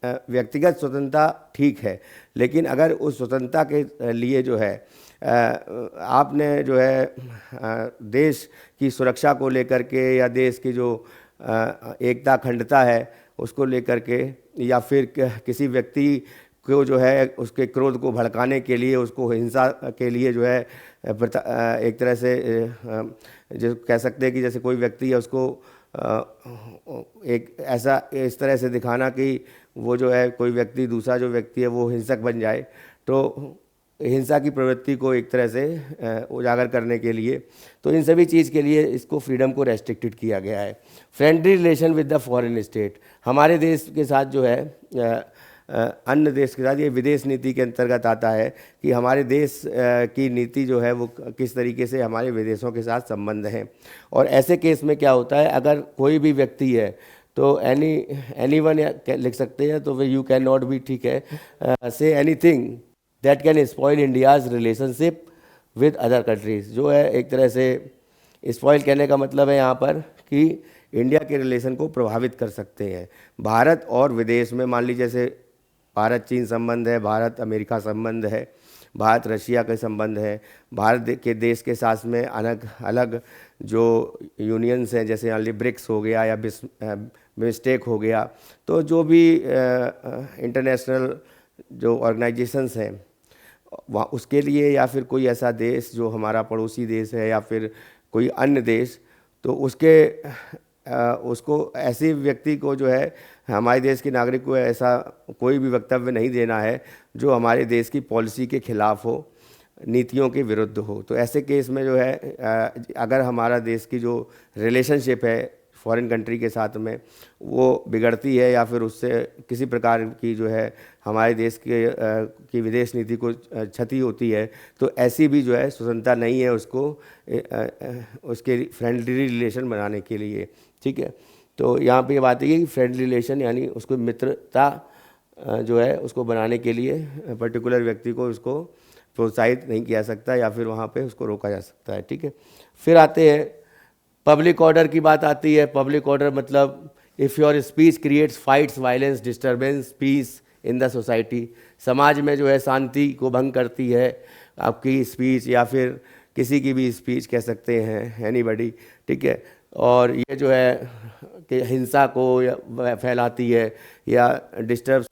व्यक्तिगत स्वतंत्रता ठीक है, लेकिन अगर उस स्वतंत्रता के लिए जो है आपने जो है देश की सुरक्षा को लेकर के या देश की जो एकता अखंडता है उसको लेकर के, या फिर किसी व्यक्ति को जो है उसके क्रोध को भड़काने के लिए, उसको हिंसा के लिए जो है एक तरह से जो कह सकते हैं कि जैसे कोई व्यक्ति है उसको एक ऐसा इस तरह से दिखाना कि वो जो है कोई व्यक्ति, दूसरा जो व्यक्ति है वो हिंसक बन जाए, तो हिंसा की प्रवृत्ति को एक तरह से उजागर करने के लिए, तो इन सभी चीज़ के लिए इसको फ्रीडम को रेस्ट्रिक्टेड किया गया है। Friendly relation with the foreign state, हमारे देश के साथ जो है अन्य देश के साथ, ये विदेश नीति के अंतर्गत आता है कि हमारे देश की नीति जो है वो किस तरीके से हमारे विदेशों के साथ संबंध हैं। और ऐसे केस में क्या होता है, अगर कोई भी व्यक्ति है तो एनी वन लिख सकते हैं, तो way you can not B, ठीक है, say anything that can spoil India's relationship with other countries. जो है एक तरह से स्पॉइल कहने का मतलब है यहाँ पर कि इंडिया के रिलेशन को प्रभावित कर सकते हैं। भारत और विदेश में मान लीजिए जैसे भारत चीन संबंध है, भारत अमेरिका संबंध है, भारत रशिया के संबंध है, भारत के देश के साथ में अलग अलग जो यूनियंस हैं, जैसे मान लीजिए ब्रिक्स हो गया या बिस्टेक हो गया, तो जो भी इंटरनेशनल जो ऑर्गेनाइजेशंस हैं वहाँ उसके लिए, या फिर कोई ऐसा देश जो हमारा पड़ोसी देश है या फिर कोई अन्य देश, तो उसको ऐसे व्यक्ति को जो है हमारे देश के नागरिक को ऐसा कोई भी वक्तव्य नहीं देना है जो हमारे देश की पॉलिसी के खिलाफ हो, नीतियों के विरुद्ध हो। तो ऐसे केस में जो है अगर हमारा देश की जो रिलेशनशिप है फॉरेन कंट्री के साथ में वो बिगड़ती है या फिर उससे किसी प्रकार की जो है हमारे देश के की विदेश नीति को क्षति होती है, तो ऐसी भी जो है स्वतंत्रता नहीं है उसको उसके फ्रेंडली रिलेशन बनाने के लिए, ठीक है। तो यहाँ पे ये बात है कि फ्रेंडली रिलेशन यानी उसको मित्रता जो है उसको बनाने के लिए पर्टिकुलर व्यक्ति को उसको प्रोत्साहित नहीं किया सकता या फिर वहाँ पे उसको रोका जा सकता है, ठीक है। फिर आते हैं पब्लिक ऑर्डर की बात आती है। पब्लिक ऑर्डर मतलब if your speech creates fights, violence, disturbance, peace in the society, समाज में जो है शांति को भंग करती है आपकी स्पीच, या फिर किसी की भी स्पीच कह सकते हैं, एनीबॉडी, ठीक है। और ये जो है कि हिंसा को फैलाती है या डिस्टर्ब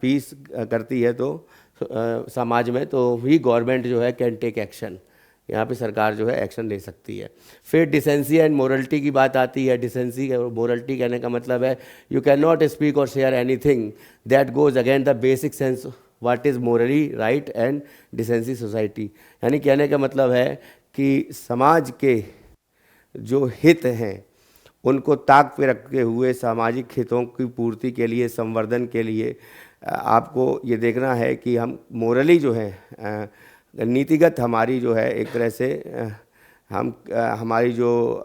पीस करती है तो समाज में, तो ही गवर्नमेंट जो है कैन टेक एक्शन, यहाँ पे सरकार जो है एक्शन ले सकती है। फिर डिसेंसी एंड मोरलिटी की बात आती है। डिसेंसी और मोरलिटी कहने का मतलब है यू कैन नॉट स्पीक और share anything that goes against the basic sense what is Morli right and decency society. यानी कहने का मतलब है कि समाज के जो हित हैं उनको ताक पे रखे हुए सामाजिक हितों की पूर्ति के लिए, संवर्धन के लिए आपको ये देखना है कि हम मोरली जो है नीतिगत हमारी जो है एक तरह से हमारी जो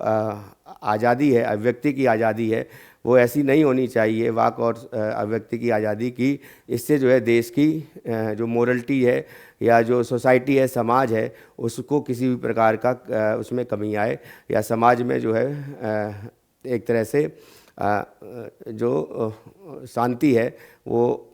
आज़ादी है, अभिव्यक्ति की आज़ादी है, वो ऐसी नहीं होनी चाहिए, वाक और अभिव्यक्ति की आज़ादी की। इससे जो है देश की जो मोरलिटी है या जो सोसाइटी है, समाज है, उसको किसी भी प्रकार का उसमें कमी आए या समाज में जो है एक तरह से जो शांति है वो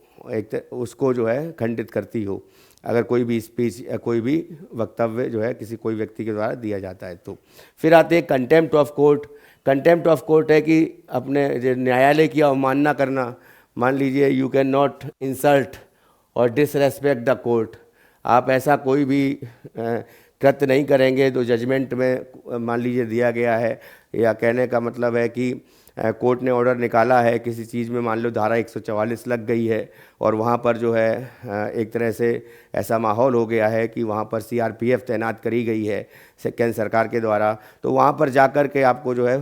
उसको जो है खंडित करती हो, अगर कोई भी स्पीच या कोई भी वक्तव्य जो है किसी कोई व्यक्ति के द्वारा दिया जाता है तो। फिर आते हैं contempt of court. Contempt of court है कि अपने न्यायालय की अवमानना करना। मान लीजिए यू कैन नॉट इंसल्ट और डिसरेस्पेक्ट द कोर्ट, आप ऐसा कोई भी कृत्य नहीं करेंगे तो जजमेंट में मान लीजिए दिया गया है, या कहने का मतलब है कि कोर्ट ने ऑर्डर निकाला है किसी चीज़ में, मान लो धारा 144 लग गई है और वहाँ पर जो है एक तरह से ऐसा माहौल हो गया है कि वहाँ पर सीआरपीएफ तैनात करी गई है केंद्र सरकार के द्वारा, तो वहाँ पर जाकर के आपको जो है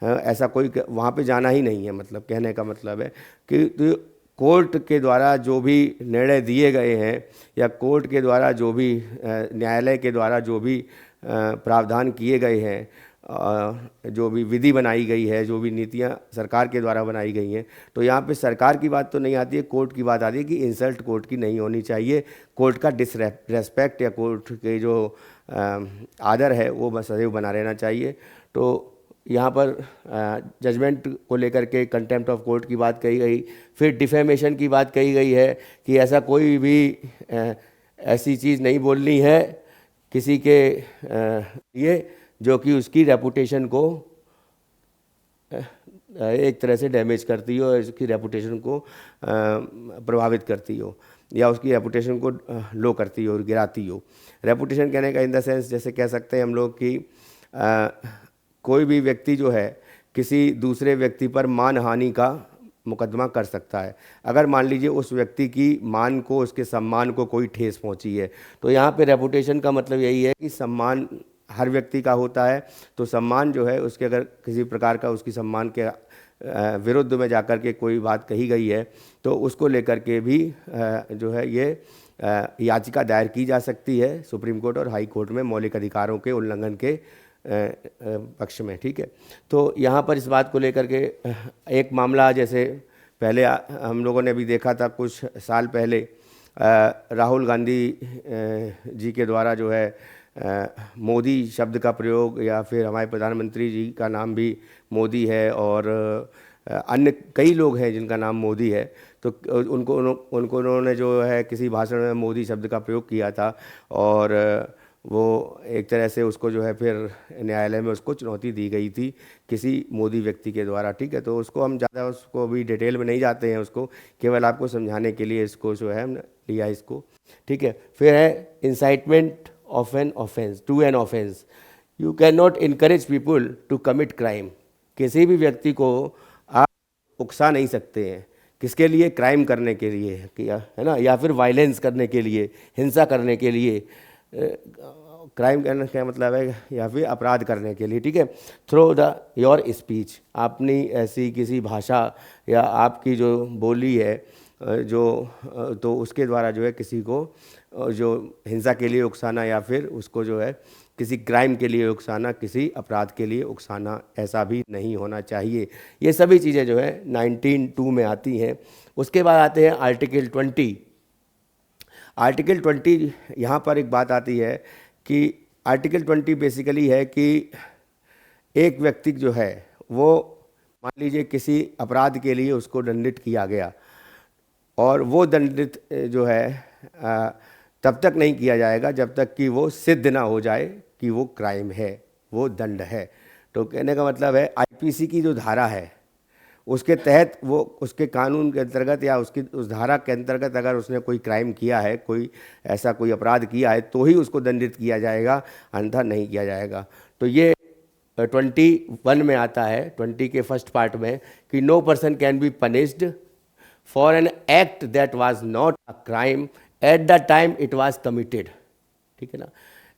ऐसा कोई वहाँ पे जाना ही नहीं है। मतलब कहने का मतलब है कि कोर्ट के द्वारा जो भी निर्णय दिए गए हैं या कोर्ट के द्वारा जो भी न्यायालय के द्वारा जो भी प्रावधान किए गए हैं, जो भी विधि बनाई गई है, जो भी नीतियां सरकार के द्वारा बनाई गई हैं, तो यहाँ पे सरकार की बात तो नहीं आती है, कोर्ट की बात आती है कि इंसल्ट कोर्ट की नहीं होनी चाहिए। कोर्ट का डिसरेस्पेक्ट या कोर्ट के जो आदर है वो बस सदैव बना रहना चाहिए। तो यहाँ पर जजमेंट को लेकर के कंटेम्प्ट ऑफ कोर्ट की बात कही गई, फिर डिफेमेशन की बात कही गई है कि ऐसा कोई भी ऐसी चीज़ नहीं बोलनी है किसी के लिए जो कि उसकी रेपुटेशन को एक तरह से डैमेज करती हो, उसकी रेपुटेशन को प्रभावित करती हो या उसकी रेपुटेशन को लो करती हो और गिराती हो। रेपुटेशन कहने का इन द सेंस जैसे कह सकते हैं हम लोग कि कोई भी व्यक्ति जो है किसी दूसरे व्यक्ति पर मानहानि का मुकदमा कर सकता है। अगर मान लीजिए उस व्यक्ति की मान को, उसके सम्मान को कोई ठेस पहुंची है, तो यहाँ पे रेपुटेशन का मतलब यही है कि सम्मान हर व्यक्ति का होता है, तो सम्मान जो है उसके अगर किसी प्रकार का उसकी सम्मान के विरुद्ध में जाकर के कोई बात कही गई है तो उसको लेकर के भी जो है ये याचिका दायर की जा सकती है सुप्रीम कोर्ट और हाई कोर्ट में मौलिक अधिकारों के उल्लंघन के पक्ष में। ठीक है, तो यहाँ पर इस बात को लेकर के एक मामला जैसे पहले हम लोगों ने भी देखा था कुछ साल पहले, राहुल गांधी जी के द्वारा जो है मोदी शब्द का प्रयोग, या फिर हमारे प्रधानमंत्री जी का नाम भी मोदी है और अन्य कई लोग हैं जिनका नाम मोदी है, तो उन्होंने जो है किसी भाषण में मोदी शब्द का प्रयोग किया था और वो एक तरह से उसको जो है फिर न्यायालय में उसको चुनौती दी गई थी किसी मोदी व्यक्ति के द्वारा। ठीक है, तो उसको हम ज़्यादा उसको अभी डिटेल में नहीं जाते हैं, उसको केवल आपको समझाने के लिए इसको जो है हमने लिया इसको। ठीक है, फिर है incitement of an offence to an offence. You can not encourage people to commit crime. किसी भी व्यक्ति को आप उकसा नहीं सकते हैं किसके लिए, क्राइम करने के लिए, है ना, या फिर वायलेंस करने के लिए, हिंसा करने के लिए, क्राइम करने का मतलब है या फिर अपराध करने के लिए। ठीक है, थ्रू द योर स्पीच, अपनी ऐसी किसी भाषा या आपकी जो बोली है जो तो उसके द्वारा जो है किसी को जो हिंसा के लिए उकसाना या फिर उसको जो है किसी क्राइम के लिए उकसाना, किसी अपराध के लिए उकसाना, ऐसा भी नहीं होना चाहिए। ये सभी चीज़ें जो है 19(2) में आती हैं। उसके बाद आते हैं आर्टिकल 20। आर्टिकल 20 यहाँ पर एक बात आती है कि आर्टिकल 20 बेसिकली है कि एक व्यक्ति जो है वो मान लीजिए किसी अपराध के लिए उसको दंडित किया गया और वो दंडित जो है तब तक नहीं किया जाएगा जब तक कि वो सिद्ध ना हो जाए कि वो क्राइम है, वो दंड है। तो कहने का मतलब है आईपीसी की जो धारा है उसके तहत वो उसके कानून के अंतर्गत या उसकी उस धारा के अंतर्गत अगर उसने कोई क्राइम किया है, कोई ऐसा कोई अपराध किया है तो ही उसको दंडित किया जाएगा, अन्यथा नहीं किया जाएगा। तो ये 21 में आता है, 20 के फर्स्ट पार्ट में, कि no person can be punished for an act that was not a crime at the time it was committed. ठीक है ना,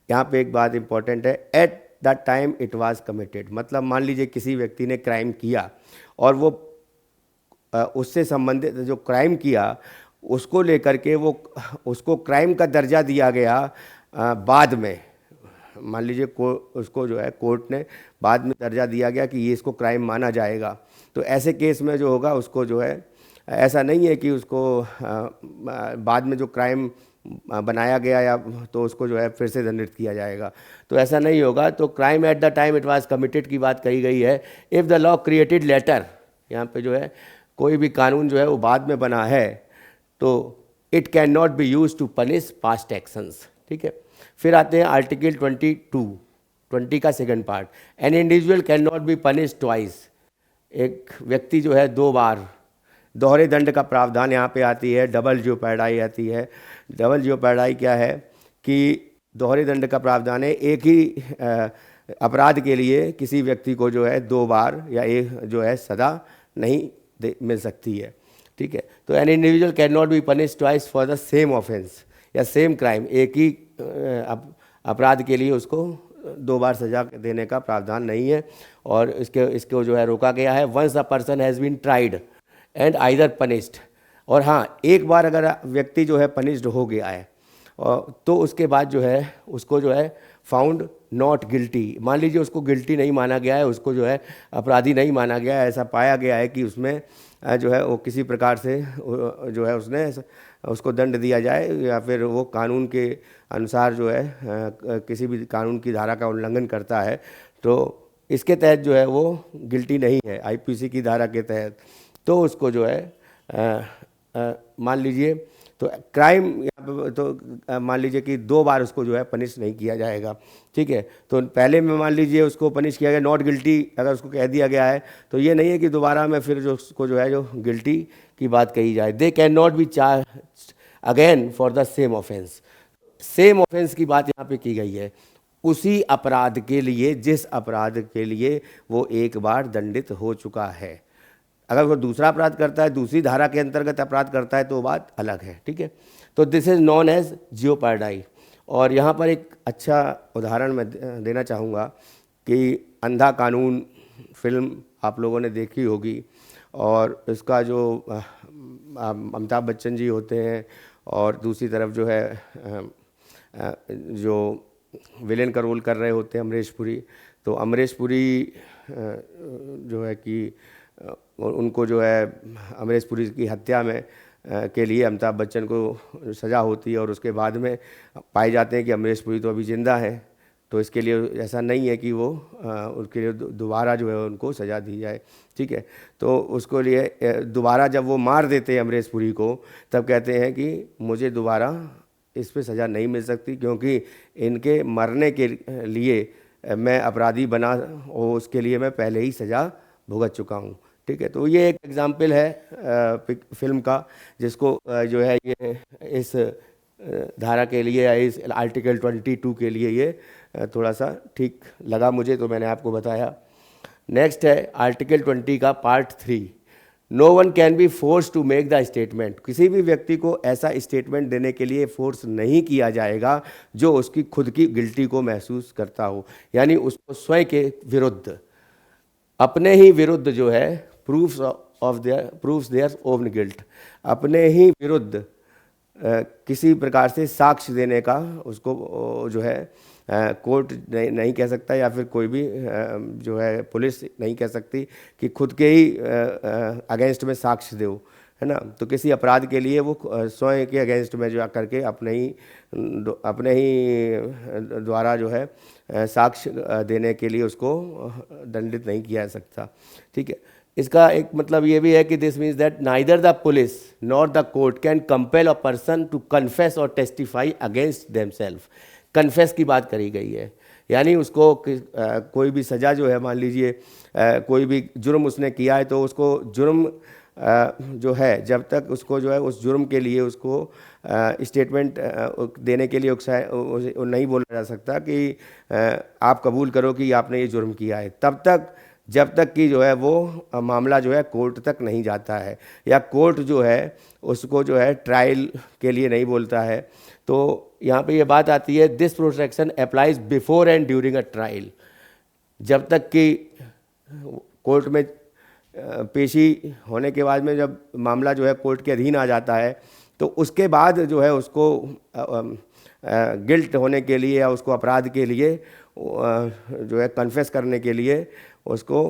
यहाँ पे एक बात इंपॉर्टेंट है, at the time it was committed. मतलब मान लीजिए किसी व्यक्ति ने क्राइम किया और वो उससे संबंधित जो क्राइम किया उसको लेकर के वो उसको क्राइम का दर्जा दिया गया बाद में, मान लीजिए उसको जो है कोर्ट ने बाद में दर्जा दिया गया कि ये इसको क्राइम माना जाएगा, तो ऐसे केस में जो होगा उसको जो है ऐसा नहीं है कि उसको बाद में जो क्राइम बनाया गया या तो उसको जो है फिर से दंडित किया जाएगा, तो ऐसा नहीं होगा। तो crime at the time it was committed की बात कही गई है। If the law created later, यहाँ पे जो है कोई भी कानून जो है वो बाद में बना है तो it can not be use to punish past actions. ठीक है, फिर आते हैं आर्टिकल 20 का second part, an individual can not be punish twice. एक व्यक्ति जो है 2 बार, दोहरे दंड का प्रावधान यहाँ पे आती है, डबल ज्योपर्डाई आती है। डबल ज्योपर्डाई क्या है कि दोहरे दंड का प्रावधान है, एक ही अपराध के लिए किसी व्यक्ति को जो है 2 बार या एक जो है सज़ा नहीं मिल सकती है। ठीक है, तो N individual can not be punish twice for the same offence या सेम क्राइम। एक ही अपराध के लिए उसको 2 बार सज़ा देने का प्रावधान नहीं है। और इसको जो है रोका गया है, once a person has been tried and either punished. और हाँ, एक बार अगर व्यक्ति जो है पनिश्ड हो गया है तो उसके बाद जो है उसको जो है फाउंड नॉट गिल्टी, मान लीजिए उसको गिल्टी नहीं माना गया है, उसको जो है अपराधी नहीं माना गया है, ऐसा पाया गया है कि उसमें जो है वो किसी प्रकार से जो है उसको दंड दिया जाए या फिर वो कानून के अनुसार जो है किसी भी कानून की धारा का उल्लंघन करता है, तो इसके तहत जो है वो गिल्टी नहीं है आईपीसी की धारा के तहत। तो उसको जो है मान लीजिए तो क्राइम तो मान लीजिए कि 2 बार उसको जो है पनिश नहीं किया जाएगा। ठीक है, तो पहले में मान लीजिए उसको पनिश किया गया, नॉट गिल्टी अगर उसको कह दिया गया है, तो ये नहीं है कि दोबारा में फिर जो उसको जो है जो गिल्टी की बात कही जाए। They can not B charge again for the same offence. Same offence की बात यहाँ पे की गई है, उसी अपराध के लिए जिस अपराध के लिए वो एक बार दंडित हो चुका है। अगर वो दूसरा अपराध करता है, दूसरी धारा के अंतर्गत अपराध करता है, तो बात अलग है। ठीक है, तो दिस इज़ नॉन एज जियोपार्डाई। और यहाँ पर एक अच्छा उदाहरण मैं देना चाहूँगा कि अंधा कानून फिल्म आप लोगों ने देखी होगी, और इसका जो अमिताभ बच्चन जी होते हैं और दूसरी तरफ जो है जो विलेन का रोल कर रहे होते हैं अमरीश पुरी। तो अमरीश पुरी जो है कि उनको जो है अमरीश पुरी की हत्या में के लिए अमिताभ बच्चन को सज़ा होती है, और उसके बाद में पाए जाते हैं कि अमरीश पुरी तो अभी ज़िंदा है, तो इसके लिए ऐसा नहीं है कि वो उसके लिए दोबारा जो है उनको सज़ा दी जाए। ठीक है, तो उसको लिए दोबारा जब वो मार देते हैं अमरीश पुरी को, तब कहते हैं कि मुझे दोबारा इस पर सज़ा नहीं मिल सकती, क्योंकि इनके मरने के लिए मैं अपराधी बना और उसके लिए मैं पहले ही सज़ा भुगत चुका हूँ। ठीक है, तो ये एक एग्जाम्पल है फिल्म का, जिसको जो है ये इस धारा के लिए या इस आर्टिकल 22 के लिए ये थोड़ा सा ठीक लगा मुझे, तो मैंने आपको बताया। नेक्स्ट है आर्टिकल 20 का part 3। No one can be force to make the statement. किसी भी व्यक्ति को ऐसा स्टेटमेंट देने के लिए फोर्स नहीं किया जाएगा जो उसकी खुद की गिल्टी को महसूस करता हो, यानी उसको स्वयं के विरुद्ध, अपने ही विरुद्ध जो है प्रूफ्स देयर ओन गिल्ट, अपने ही विरुद्ध किसी प्रकार से साक्ष्य देने का उसको जो है कोर्ट नहीं कह सकता, या फिर कोई भी जो है पुलिस नहीं कह सकती कि खुद के ही अगेंस्ट में साक्ष्य दो, है ना। तो किसी अपराध के लिए वो स्वयं के अगेंस्ट में जो करके अपने ही द्वारा जो है साक्ष्य देने के लिए उसको दंडित नहीं किया जा सकता। ठीक है, इसका एक मतलब ये भी है कि this means that neither the police nor the court can compel a person to confess और टेस्टिफाई अगेंस्ट देमसेल्फ। कन्फेस की बात करी गई है, यानी उसको कोई भी सज़ा जो है, मान लीजिए कोई भी जुर्म उसने किया है, तो उसको जुर्म जो है जब तक उसको जो है उस जुर्म के लिए उसको स्टेटमेंट देने के लिए नहीं बोला जा सकता कि आप कबूल करो कि आपने ये जुर्म किया है, तब तक जब तक कि जो है वो मामला जो है कोर्ट तक नहीं जाता है, या कोर्ट जो है उसको जो है ट्रायल के लिए नहीं बोलता है। तो यहाँ पे ये बात आती है, this protection applies before and during a trial. जब तक कि कोर्ट में पेशी होने के बाद में जब मामला जो है कोर्ट के अधीन आ जाता है, तो उसके बाद जो है उसको गिल्ट होने के लिए या उसको अपराध के लिए जो है कन्फेस करने के लिए उसको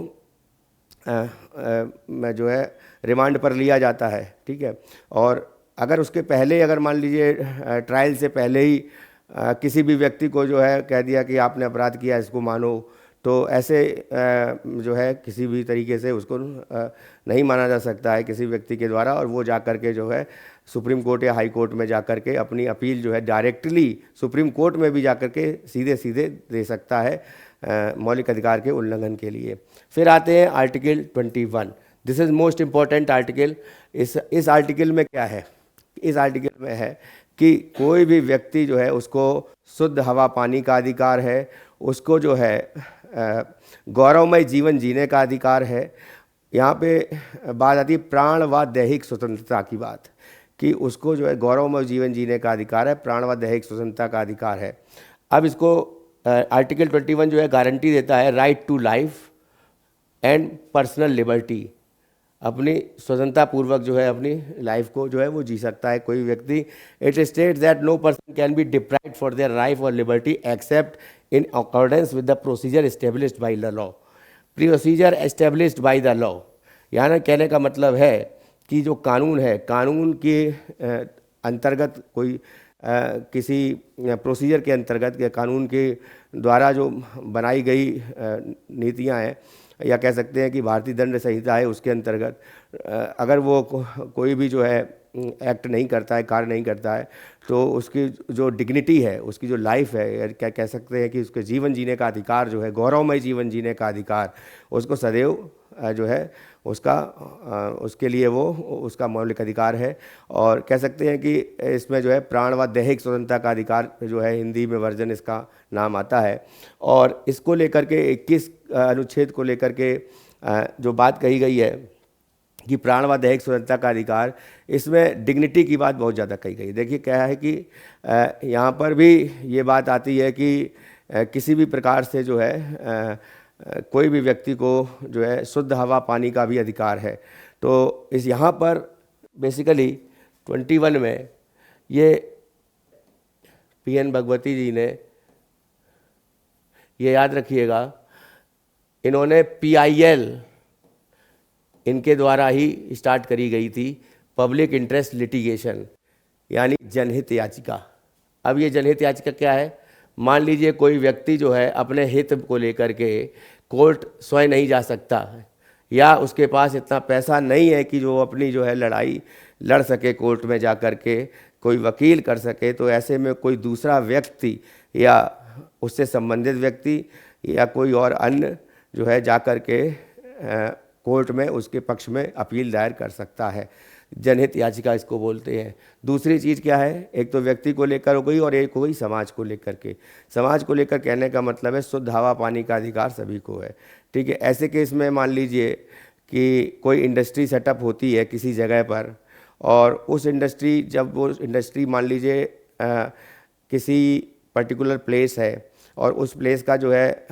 जो है रिमांड पर लिया जाता है। ठीक है, और अगर उसके पहले अगर मान लीजिए ट्रायल से पहले ही किसी भी व्यक्ति को जो है कह दिया कि आपने अपराध किया, इसको मानो, तो ऐसे जो है किसी भी तरीके से उसको नहीं माना जा सकता है किसी व्यक्ति के द्वारा, और वो जा कर के जो है सुप्रीम कोर्ट या हाई कोर्ट में जा कर के अपनी अपील जो है डायरेक्टली सुप्रीम कोर्ट में भी जा कर के सीधे सीधे दे सकता है मौलिक अधिकार के उल्लंघन के लिए। फिर आते हैं article 21। This is most important article. इस आर्टिकल में क्या है? इस आर्टिकल में है कि कोई भी व्यक्ति जो है उसको शुद्ध हवा पानी का अधिकार है, उसको जो है गौरवमय जीवन जीने का अधिकार है। यहाँ पे बात आती है प्राण व दैहिक स्वतंत्रता की बात, कि उसको जो है गौरवमय जीवन जीने का अधिकार है, प्राण व दैहिक स्वतंत्रता का अधिकार है। अब इसको आर्टिकल 21 जो है गारंटी देता है right to life and personal liberty, अपनी स्वतंत्रता पूर्वक जो है अपनी लाइफ को जो है वो जी सकता है कोई व्यक्ति। It states that no person can be deprived for their life और liberty except in accordance with the procedure established by the law. Procedure established by the law, यहाँ कहने का मतलब है कि जो कानून है, कानून के अंतर्गत कोई किसी प्रोसीजर के अंतर्गत या कानून के द्वारा जो बनाई गई नीतियां हैं, या कह सकते हैं कि भारतीय दंड संहिता है, उसके अंतर्गत अगर वो कोई भी जो है एक्ट नहीं करता है, कार्य नहीं करता है, तो उसकी जो डिग्निटी है, उसकी जो लाइफ है, या क्या कह सकते हैं कि उसके जीवन जीने का अधिकार जो है, गौरवमय जीवन जीने का अधिकार, उसको सदैव जो है उसका उसके लिए वो उसका मौलिक अधिकार है। और कह सकते हैं कि इसमें जो है प्राण व दैहिक स्वतंत्रता का अधिकार जो है, हिंदी में वर्जन इसका नाम आता है। और इसको लेकर के 21 अनुच्छेद को लेकर के जो बात कही गई है कि प्राण व दैहिक स्वतंत्रता का अधिकार, इसमें डिग्निटी की बात बहुत ज़्यादा कही गई। देखिए क्या है कि यहाँ पर भी ये बात आती है कि किसी भी प्रकार से जो है कोई भी व्यक्ति को जो है शुद्ध हवा पानी का भी अधिकार है। तो इस यहाँ पर बेसिकली 21 में ये PN भगवती जी ने, ये याद रखिएगा, इन्होंने PIL इनके द्वारा ही स्टार्ट करी गई थी पब्लिक इंटरेस्ट लिटिगेशन, यानी जनहित याचिका। अब ये जनहित याचिका क्या है? मान लीजिए कोई व्यक्ति जो है अपने हित को लेकर के कोर्ट स्वयं नहीं जा सकता है, या उसके पास इतना पैसा नहीं है कि जो अपनी जो है लड़ाई लड़ सके कोर्ट में जा कर के, कोई वकील कर सके, तो ऐसे में कोई दूसरा व्यक्ति या उससे संबंधित व्यक्ति या कोई और अन्य जो है जा कर के कोर्ट में उसके पक्ष में अपील दायर कर सकता है। जनहित याचिका इसको बोलते हैं। दूसरी चीज़ क्या है? एक तो व्यक्ति को लेकर हो गई और एक हो गई समाज को लेकर के। समाज को लेकर कहने का मतलब है शुद्ध हवा पानी का अधिकार सभी को है, ठीक है। ऐसे केस में मान लीजिए कि कोई इंडस्ट्री सेटअप होती है किसी जगह पर, और उस इंडस्ट्री, जब वो इंडस्ट्री मान लीजिए किसी पर्टिकुलर प्लेस है, और उस प्लेस का जो है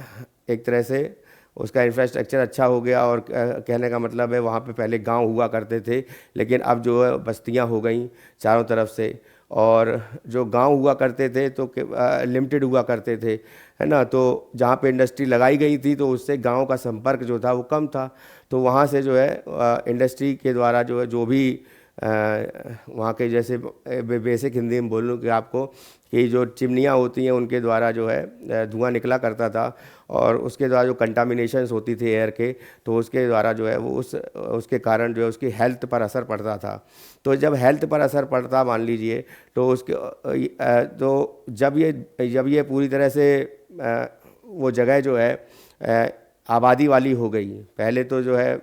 एक तरह से उसका इंफ्रास्ट्रक्चर अच्छा हो गया, और कहने का मतलब है वहाँ पे पहले गांव हुआ करते थे, लेकिन अब जो है बस्तियाँ हो गई चारों तरफ से, और जो गांव हुआ करते थे तो लिमिटेड हुआ करते थे, है ना। तो जहाँ पे इंडस्ट्री लगाई गई थी तो उससे गांव का संपर्क जो था वो कम था, तो वहाँ से जो है इंडस्ट्री के द्वारा जो है जो भी वहाँ के, जैसे बेसिक हिंदी में बोलूँ कि आपको, कि जो चिमनियाँ होती हैं उनके द्वारा जो है धुआं निकला करता था, और उसके द्वारा जो कंटामिनेशंस होती थी एयर के, तो उसके द्वारा जो है वो उसके कारण जो है उसकी हेल्थ पर असर पड़ता था। तो जब हेल्थ पर असर पड़ता मान लीजिए, तो उसके तो जब ये पूरी तरह से वो जगह जो है आबादी वाली हो गई, पहले तो जो है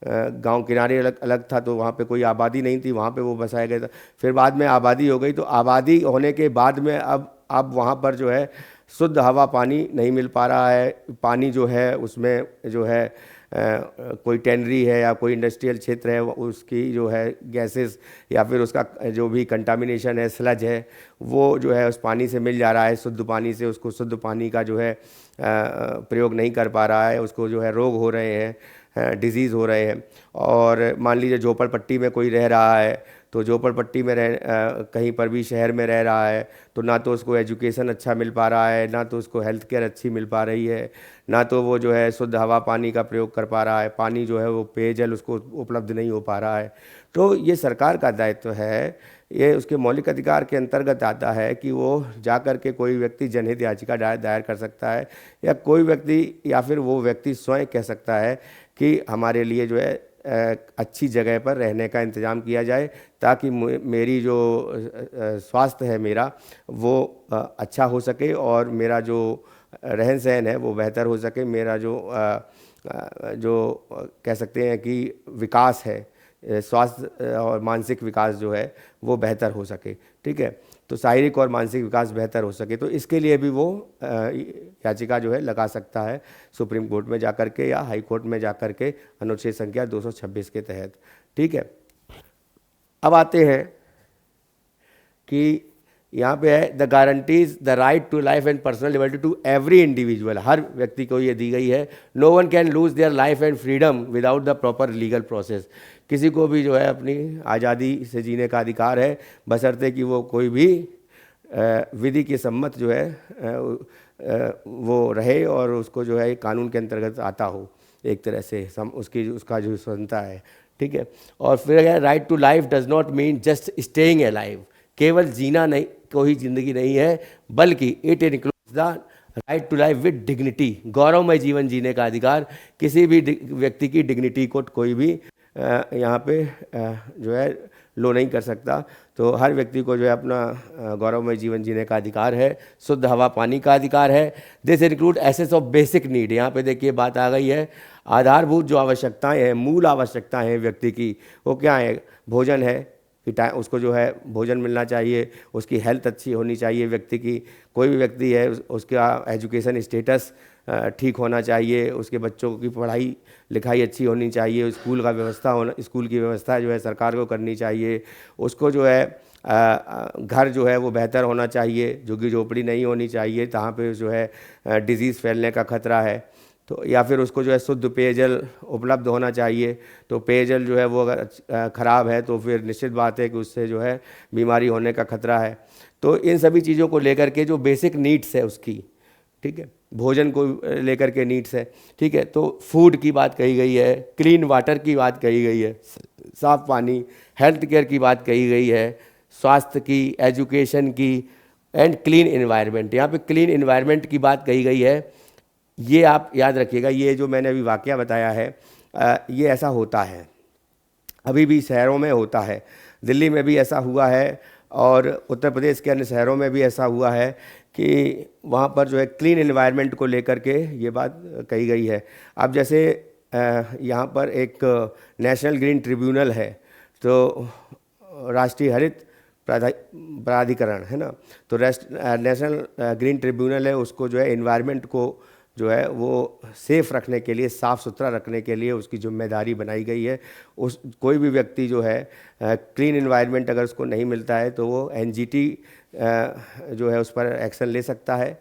गांव किनारे अलग अलग था, तो वहाँ पे कोई आबादी नहीं थी, वहाँ पे वो बसाया गया था। फिर बाद में आबादी हो गई, तो आबादी होने के बाद में अब वहाँ पर जो है शुद्ध हवा पानी नहीं मिल पा रहा है। पानी जो है उसमें जो है कोई टैनरी है या कोई इंडस्ट्रियल क्षेत्र है, उसकी जो है गैसेस या फिर उसका जो भी कंटामिनेशन है, स्लज है, वो जो है उस पानी से मिल जा रहा है, शुद्ध पानी से। उसको शुद्ध पानी का जो है प्रयोग नहीं कर पा रहा है, उसको जो है रोग हो रहे हैं, डिजीज़ हो रहे हैं। और मान लीजिए झोपड़पट्टी में कोई रह रहा है, तो झोपड़पट्टी में कहीं पर भी शहर में रह रहा है, तो ना तो उसको एजुकेशन अच्छा मिल पा रहा है, ना तो उसको हेल्थ केयर अच्छी मिल पा रही है, ना तो वो जो है शुद्ध हवा पानी का प्रयोग कर पा रहा है, पानी जो है वो पेयजल उसको उपलब्ध नहीं हो पा रहा है। तो ये सरकार का दायित्व है, ये उसके मौलिक अधिकार के अंतर्गत आता है कि वो जा कर के कोई व्यक्ति जनहित याचिका दायर कर सकता है, या कोई व्यक्ति या फिर वो व्यक्ति स्वयं कह सकता है कि हमारे लिए जो है अच्छी जगह पर रहने का इंतज़ाम किया जाए, ताकि मेरी जो स्वास्थ्य है मेरा वो अच्छा हो सके, और मेरा जो रहन सहन है वो बेहतर हो सके, मेरा जो कह सकते हैं कि विकास है स्वास्थ्य और मानसिक विकास जो है वो बेहतर हो सके। ठीक है, तो शारीरिक और मानसिक विकास बेहतर हो सके, तो इसके लिए भी वो याचिका जो है लगा सकता है सुप्रीम कोर्ट में जाकर के या हाई कोर्ट में जाकर के अनुच्छेद संख्या 226 के तहत। ठीक है, अब आते हैं कि यहाँ पे है the guarantees the right to life and personal liberty to every individual, हर व्यक्ति को ये दी गई है। No one can lose their life and freedom without the proper legal process, किसी को भी जो है अपनी आज़ादी से जीने का अधिकार है, बशर्ते कि वो कोई भी विधि के सम्मत जो है वो रहे और उसको जो है कानून के अंतर्गत आता हो एक तरह से उसका जो स्वतंत्रता है। ठीक है, और फिर right to life does not mean just staying a life, केवल जीना नहीं कोई ज़िंदगी नहीं है, बल्कि it includes the right to life with dignity, गौरवमय जीवन जीने का अधिकार। किसी भी व्यक्ति की डिग्निटी को कोई भी यहाँ पे जो है लो नहीं कर सकता। तो हर व्यक्ति को जो है अपना गौरवमय जीवन जीने का अधिकार है। शुद्ध हवा पानी का अधिकार है। This include access of basic need, यहाँ पे देखिए बात आ गई है, आधारभूत जो आवश्यकताएं हैं, मूल आवश्यकताएं हैं व्यक्ति की, वो क्या है? भोजन है कि उसको जो है भोजन मिलना चाहिए, उसकी हेल्थ अच्छी होनी चाहिए व्यक्ति की, कोई भी व्यक्ति है उसका एजुकेशन स्टेटस ठीक होना चाहिए, उसके बच्चों की पढ़ाई लिखाई अच्छी होनी चाहिए, स्कूल की व्यवस्था जो है सरकार को करनी चाहिए, उसको जो है घर जो है वो बेहतर होना चाहिए, झुग्गी झोपड़ी नहीं होनी चाहिए जहाँ पे जो है डिजीज़ फैलने का खतरा है, तो या फिर उसको जो है शुद्ध पेयजल उपलब्ध होना चाहिए। तो पेयजल जो है वो अगर ख़राब है तो फिर निश्चित बात है कि उससे जो है बीमारी होने का खतरा है। तो इन सभी चीज़ों को लेकर के जो बेसिक नीड्स है उसकी, ठीक है, भोजन को लेकर के नीड्स है, ठीक है, तो फूड की बात कही गई है, क्लीन वाटर की बात कही गई है, साफ़ पानी, हेल्थ केयर की बात कही गई है, स्वास्थ्य की, एजुकेशन की एंड क्लीन इन्वायरमेंट। यहाँ पे क्लीन इन्वायरमेंट की बात कही गई है। ये आप याद रखिएगा, ये जो मैंने अभी वाकया बताया है ये ऐसा होता है, अभी भी शहरों में होता है, दिल्ली में भी ऐसा हुआ है और उत्तर प्रदेश के अन्य शहरों में भी ऐसा हुआ है कि वहाँ पर जो है क्लीन एनवायरनमेंट को लेकर के ये बात कही गई है। अब जैसे यहाँ पर एक नेशनल ग्रीन ट्रिब्यूनल है, तो राष्ट्रीय हरित प्राधिकरण है ना, तो नेशनल ग्रीन ट्रिब्यूनल है, उसको जो है एनवायरनमेंट को जो है वो सेफ़ रखने के लिए, साफ़ सुथरा रखने के लिए उसकी जिम्मेदारी बनाई गई है। उस कोई भी व्यक्ति जो है क्लीन एनवायरनमेंट अगर उसको नहीं मिलता है तो वो एनजीटी जो है उस पर एक्शन ले सकता है।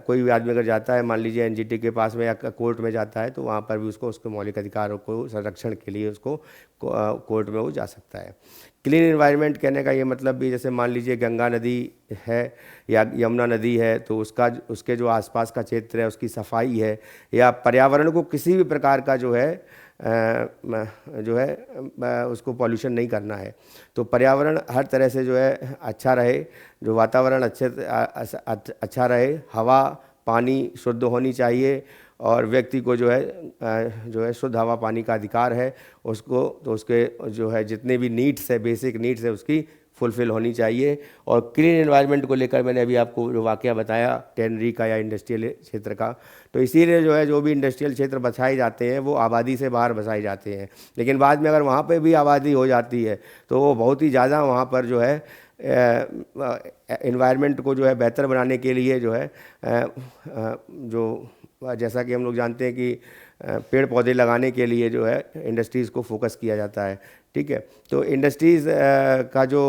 कोई भी आदमी अगर जाता है मान लीजिए एनजीटी के पास में या कोर्ट में जाता है तो वहाँ पर भी उसको उसके मौलिक अधिकारों को संरक्षण के लिए उसको कोर्ट में वो जा सकता है। क्लीन एनवायरनमेंट कहने का ये मतलब भी, जैसे मान लीजिए गंगा नदी है या यमुना नदी है तो उसके जो आसपास का क्षेत्र है उसकी सफाई है, या पर्यावरण को किसी भी प्रकार का जो है उसको पॉल्यूशन नहीं करना है। तो पर्यावरण हर तरह से जो है अच्छा रहे, जो वातावरण अच्छा रहे, हवा पानी शुद्ध होनी चाहिए और व्यक्ति को जो है शुद्ध हवा पानी का अधिकार है उसको, तो उसके जो है जितने भी नीड्स है, बेसिक नीड्स है उसकी फुलफ़िल होनी चाहिए। और क्लीन एनवायरनमेंट को लेकर मैंने अभी आपको जो वाकया बताया टेनरी का या इंडस्ट्रियल क्षेत्र का, तो इसीलिए जो है जो भी इंडस्ट्रियल क्षेत्र बसाए जाते हैं वो आबादी से बाहर बसाए जाते हैं, लेकिन बाद में अगर वहाँ पे भी आबादी हो जाती है तो वो बहुत ही ज़्यादा वहाँ पर जो है एनवायरनमेंट को जो है बेहतर बनाने के लिए जो है जो जैसा कि हम लोग जानते हैं कि पेड़ पौधे लगाने के लिए जो है इंडस्ट्रीज़ को फोकस किया जाता है। ठीक है, तो इंडस्ट्रीज़ का जो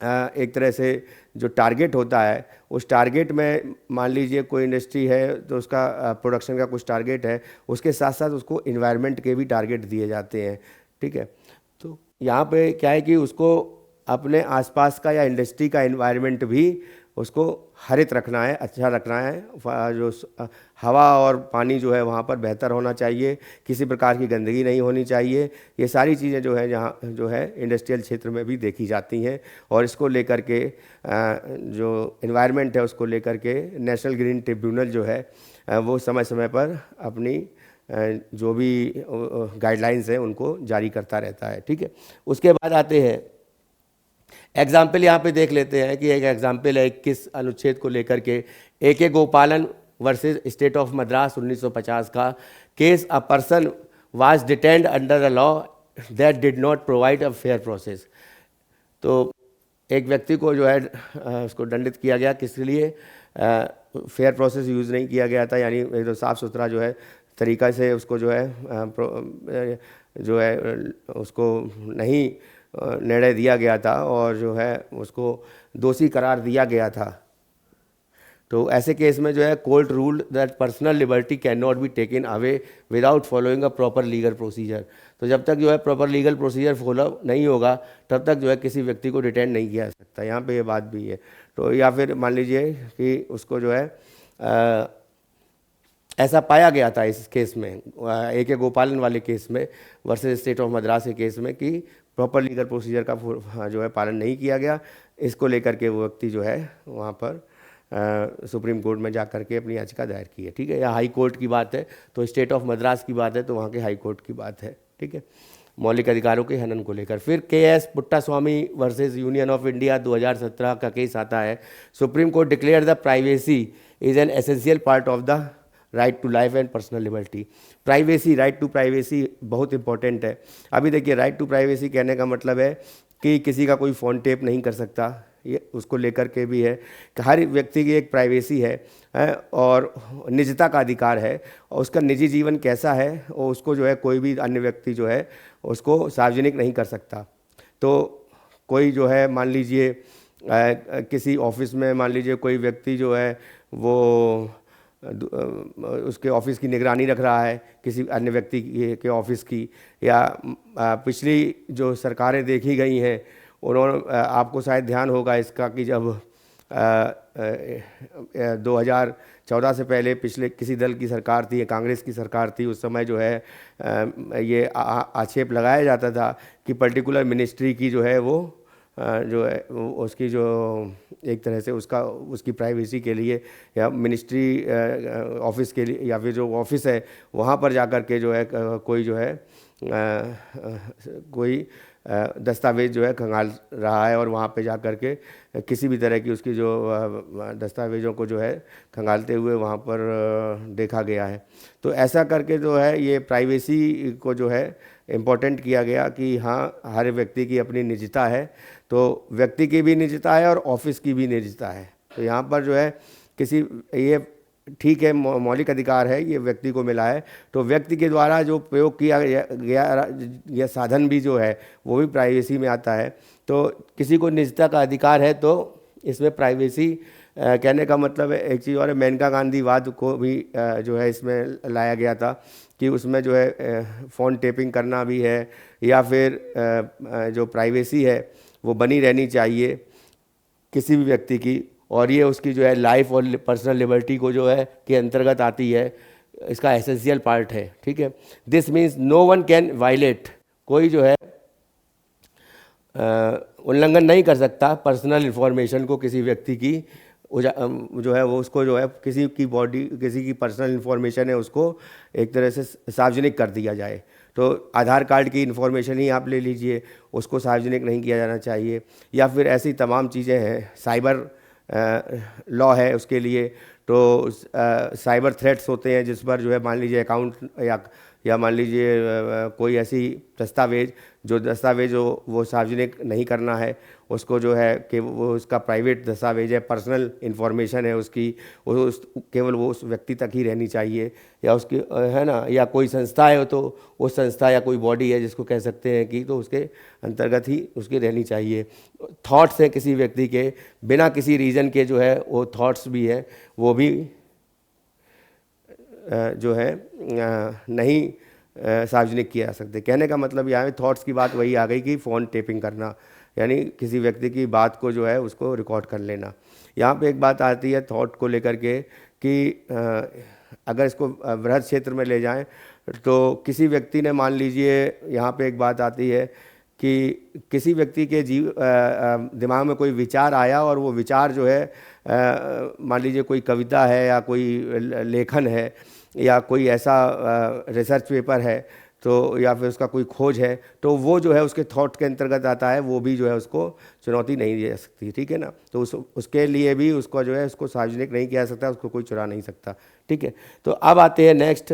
एक तरह से जो टारगेट होता है उस टारगेट में मान लीजिए कोई इंडस्ट्री है तो उसका प्रोडक्शन का कुछ टारगेट है, उसके साथ साथ उसको इन्वायरमेंट के भी टारगेट दिए जाते हैं। ठीक है, तो यहाँ पे क्या है कि उसको अपने आसपास का या इंडस्ट्री का इन्वायरमेंट भी उसको हरित रखना है, अच्छा रखना है, जो हवा और पानी जो है वहाँ पर बेहतर होना चाहिए, किसी प्रकार की गंदगी नहीं होनी चाहिए। ये सारी चीज़ें जो है जहाँ जो है इंडस्ट्रियल क्षेत्र में भी देखी जाती हैं और इसको लेकर के जो एनवायरनमेंट है उसको लेकर के नेशनल ग्रीन ट्रिब्यूनल जो है वो समय समय पर अपनी जो भी गाइडलाइंस हैं उनको जारी करता रहता है। ठीक है, उसके बाद आते हैं एग्जाम्पल, यहाँ पे देख लेते हैं कि एक एग्जाम्पल है 21 अनुच्छेद को लेकर के, AK गोपालन वर्सेस स्टेट ऑफ मद्रास 1950 का case. A person was detained under the law that did not provide a fair process. तो एक व्यक्ति को जो है उसको दंडित किया गया, किसके लिए? फेयर प्रोसेस यूज़ नहीं किया गया था, यानी एकदम साफ़ सुथरा जो है तरीक़ा से उसको जो है उसको नहीं निर्णय दिया गया था और जो है उसको दोषी करार दिया गया था। तो ऐसे केस में जो है court ruled that personal liberty can not be taken away without following a proper legal procedure. तो जब तक जो है प्रॉपर लीगल प्रोसीजर फॉलो नहीं होगा तब तक जो है किसी व्यक्ति को डिटेन नहीं किया जा सकता। यहाँ पे ये बात भी है। तो या फिर मान लीजिए कि उसको जो है ऐसा पाया गया था इस केस में, AK गोपालन वाले केस में वर्सेस स्टेट ऑफ मद्रास के केस में, कि प्रॉपर लीगल प्रोसीजर का जो है पालन नहीं किया गया। इसको लेकर के वो व्यक्ति जो है वहाँ पर सुप्रीम कोर्ट में जा कर के अपनी याचिका दायर की है। ठीक है, या हाई कोर्ट की बात है तो स्टेट ऑफ मद्रास की बात है तो वहाँ के हाई कोर्ट की बात है। ठीक है, मौलिक अधिकारों के हनन को लेकर। फिर KS Puttaswamy versus Union of India 2017 का केस आता है। Supreme Court declare the privacy is an essential part of the right to life and personal liberty. Privacy, right to privacy बहुत इंपॉर्टेंट है। अभी देखिए, राइट टू प्राइवेसी कहने का मतलब है कि किसी का कोई फ़ोन टेप नहीं कर सकता, ये उसको लेकर के भी है कि हर व्यक्ति की एक प्राइवेसी है और निजता का अधिकार है, और उसका निजी जीवन कैसा है और उसको जो है कोई भी अन्य व्यक्ति जो है उसको सार्वजनिक नहीं कर सकता। तो कोई जो है मान लीजिए किसी ऑफिस में मान लीजिए कोई व्यक्ति जो है वो उसके ऑफिस की निगरानी रख रहा है किसी अन्य व्यक्ति के ऑफिस की, या पिछली जो सरकारें देखी गई हैं उन्होंने, आपको शायद ध्यान होगा इसका कि जब 2014 से पहले पिछले किसी दल की सरकार थी, कांग्रेस की सरकार थी, उस समय जो है ये आक्षेप लगाया जाता था कि पर्टिकुलर मिनिस्ट्री की जो है वो जो है उसकी जो एक तरह से उसकी प्राइवेसी के लिए या मिनिस्ट्री ऑफिस के लिए या फिर जो ऑफिस है वहाँ पर जाकर के जो है कोई जो है कोई दस्तावेज जो है खंगाल रहा है और वहाँ पे जा कर के किसी भी तरह की उसकी जो दस्तावेज़ों को जो है खंगालते हुए वहाँ पर देखा गया है। तो ऐसा करके जो है ये प्राइवेसी को जो है इम्पोर्टेंट किया गया कि हाँ, हर व्यक्ति की अपनी निजता है, तो व्यक्ति की भी निजता है और ऑफिस की भी निजता है। तो यहाँ पर जो है किसी ये ठीक है, मौलिक अधिकार है, ये व्यक्ति को मिला है, तो व्यक्ति के द्वारा जो प्रयोग किया गया यह साधन भी जो है वो भी प्राइवेसी में आता है। तो किसी को निजता का अधिकार है तो इसमें प्राइवेसी कहने का मतलब है एक चीज़ और है, मेनका गांधीवाद को भी जो है इसमें लाया गया था कि उसमें जो है फ़ोन टेपिंग करना भी है या फिर जो प्राइवेसी है वो बनी रहनी चाहिए किसी भी व्यक्ति की, और ये उसकी जो है लाइफ और पर्सनल लिबर्टी को जो है के अंतर्गत आती है, इसका एसेंशियल पार्ट है। ठीक है, this means no one can violate, कोई जो है उल्लंघन नहीं कर सकता पर्सनल इन्फॉर्मेशन को किसी व्यक्ति की जो है वो उसको जो है किसी की बॉडी किसी की पर्सनल इन्फॉर्मेशन है उसको एक तरह से सार्वजनिक कर दिया जाए। तो आधार कार्ड की इन्फॉर्मेशन ही आप ले लीजिए, उसको सार्वजनिक नहीं किया जाना चाहिए, या फिर ऐसी तमाम चीज़ें हैं, साइबर लॉ है उसके लिए। तो साइबर थ्रेट्स होते हैं जिस पर जो है मान लीजिए अकाउंट या मान लीजिए कोई ऐसी दस्तावेज वो सार्वजनिक नहीं करना है, उसको जो है कि वो उसका प्राइवेट दस्तावेज है, पर्सनल इन्फॉर्मेशन है उसकी, केवल वो उस व्यक्ति तक ही रहनी चाहिए, या उसकी है ना, या कोई संस्था है तो उस संस्था या कोई बॉडी है जिसको कह सकते हैं कि तो उसके अंतर्गत ही उसकी रहनी चाहिए। थॉट्स हैं किसी व्यक्ति के बिना किसी रीज़न के जो है वो थॉट्स भी है वो भी जो है नहीं सार्वजनिक किया जा सकते। कहने का मतलब यहाँ थॉट्स की बात वही आ गई कि फ़ोन टेपिंग करना, यानी किसी व्यक्ति की बात को जो है उसको रिकॉर्ड कर लेना। यहाँ पे एक बात आती है थॉट को लेकर के कि अगर इसको वृहद क्षेत्र में ले जाएं तो किसी व्यक्ति ने मान लीजिए यहाँ पे एक बात आती है कि किसी व्यक्ति के दिमाग में कोई विचार आया और वो विचार जो है मान लीजिए कोई कविता है या कोई लेखन है या कोई ऐसा रिसर्च पेपर है तो या फिर उसका कोई खोज है, तो वो जो है उसके थॉट के अंतर्गत आता है, वो भी जो है उसको चुनौती नहीं दी जा सकती। ठीक है ना, तो उसके लिए भी उसको जो है उसको सार्वजनिक नहीं किया जा सकता, उसको कोई चुरा नहीं सकता। ठीक है, तो अब आते हैं नेक्स्ट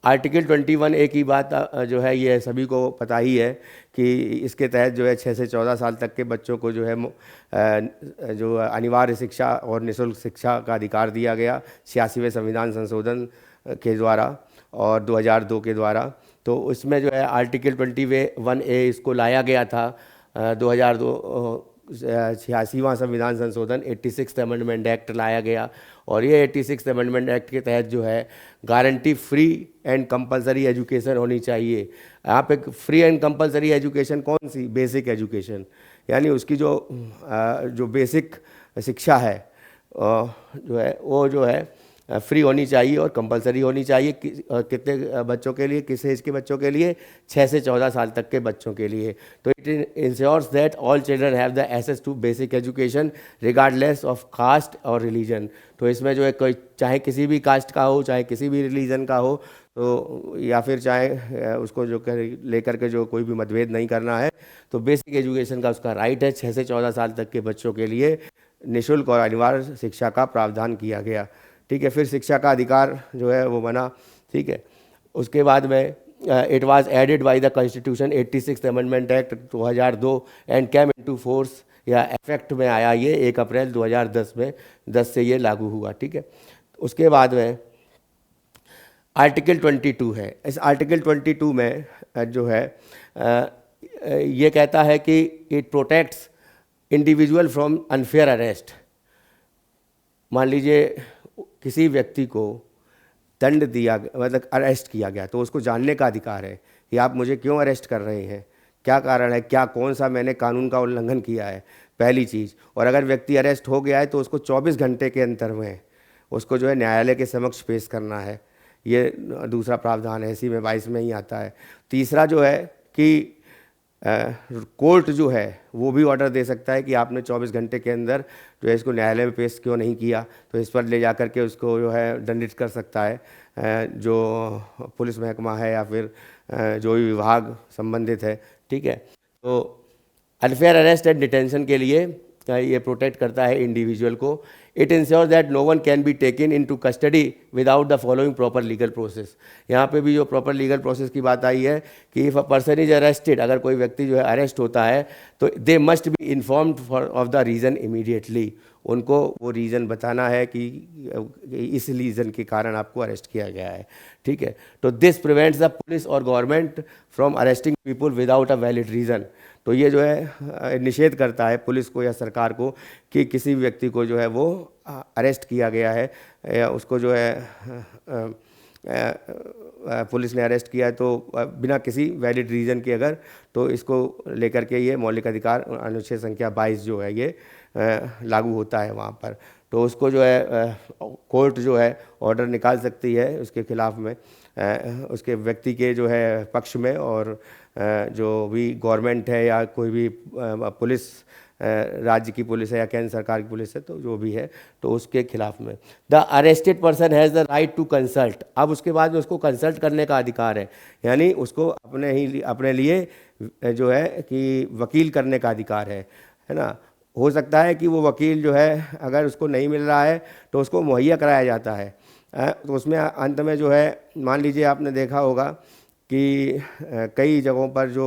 आर्टिकल 21A की बात जो है ये सभी को पता ही है कि इसके तहत जो है 6 से 14 साल तक के बच्चों को जो है जो अनिवार्य शिक्षा और निःशुल्क शिक्षा का अधिकार दिया गया 86वें संविधान संशोधन के द्वारा और 2002 के द्वारा। तो उसमें जो है आर्टिकल 21A इसको लाया गया था 2002 86वां संविधान संशोधन 86th अमेंडमेंट एक्ट लाया गया। और ये 86th अमेंडमेंट एक्ट के तहत जो है guarantee free and compulsory education होनी चाहिए। यहाँ पे फ्री एंड कंपलसरी एजुकेशन कौन सी? बेसिक एजुकेशन, यानी उसकी जो बेसिक शिक्षा है जो है वो जो है फ्री होनी चाहिए और कंपलसरी होनी चाहिए। कितने बच्चों के लिए, किस एज के बच्चों के लिए? 6 से 14 साल तक के बच्चों के लिए। तो it ensures that all children have the access to basic education regardless of caste और रिलीजन। तो इसमें जो है कोई चाहे किसी भी कास्ट का हो, चाहे किसी भी रिलीजन का हो, तो या फिर चाहे उसको जो लेकर के जो कोई भी मतभेद नहीं करना है, तो बेसिक एजुकेशन का उसका राइट है। 6 से 14 साल तक के बच्चों के लिए निःशुल्क और अनिवार्य शिक्षा का प्रावधान किया गया। ठीक है, फिर शिक्षा का अधिकार जो है वो बना। ठीक है, उसके बाद में it was added by the constitution 86th amendment act 2002 and came into force, या इफेक्ट में आया ये 1 अप्रैल 2010 में, 10 से ये लागू हुआ। ठीक है, उसके बाद में आर्टिकल 22 है। इस आर्टिकल 22 में जो है ये कहता है कि it protects individual from unfair arrest. मान लीजिए किसी व्यक्ति को दंड दिया, मतलब अरेस्ट किया गया, तो उसको जानने का अधिकार है कि आप मुझे क्यों अरेस्ट कर रहे हैं, क्या कारण है, क्या कौन सा मैंने कानून का उल्लंघन किया है, पहली चीज़। और अगर व्यक्ति अरेस्ट हो गया है तो उसको 24 घंटे के अंतर में उसको जो है न्यायालय के समक्ष पेश करना है। ये दूसरा प्रावधान है, इसी में 22 में ही आता है। तीसरा जो है कि कोर्ट जो है वो भी ऑर्डर दे सकता है कि आपने 24 घंटे के अंदर जो है इसको न्यायालय में पेश क्यों नहीं किया, तो इस पर ले जा कर के उसको जो है दंडित कर सकता है जो पुलिस महकमा है या फिर जो भी विभाग संबंधित है। ठीक है, तो अनफेयर अरेस्ट एंड डिटेंशन के लिए ये प्रोटेक्ट करता है इंडिविजुअल को। It ensure that no one can be taken into custody without the following proper legal process. यहाँ पे भी जो प्रॉपर लीगल प्रोसेस की बात आई है कि if a person is arrested, अगर कोई व्यक्ति जो है अरेस्ट होता है तो they must be informed for of the reason immediately. उनको वो रीज़न बताना है कि इस रीज़न के कारण आपको अरेस्ट किया गया है। ठीक है, तो दिस प्रिवेंट्स द पुलिस और government from arresting people without a valid reason. तो ये जो है निषेध करता है पुलिस को या सरकार को कि किसी व्यक्ति को जो है वो अरेस्ट किया गया है या उसको जो है पुलिस ने अरेस्ट किया है तो बिना किसी वैलिड रीज़न के अगर, तो इसको लेकर के ये मौलिक अधिकार अनुच्छेद संख्या 22 जो है ये लागू होता है वहाँ पर। तो उसको जो है कोर्ट जो है ऑर्डर निकाल सकती है उसके खिलाफ में, उसके व्यक्ति के जो है पक्ष में, और जो भी गवर्नमेंट है या कोई भी पुलिस, राज्य की पुलिस है या केंद्र सरकार की पुलिस है, तो जो भी है तो उसके खिलाफ में। The arrested person has the right to consult. अब उसके बाद में उसको कंसल्ट करने का अधिकार है, यानी उसको अपने लिए जो है कि वकील करने का अधिकार है ना। हो सकता है कि वो वकील जो है अगर उसको नहीं मिल रहा है तो उसको मुहैया कराया जाता है। तो उसमें अंत में जो है मान लीजिए आपने देखा होगा कि कई जगहों पर जो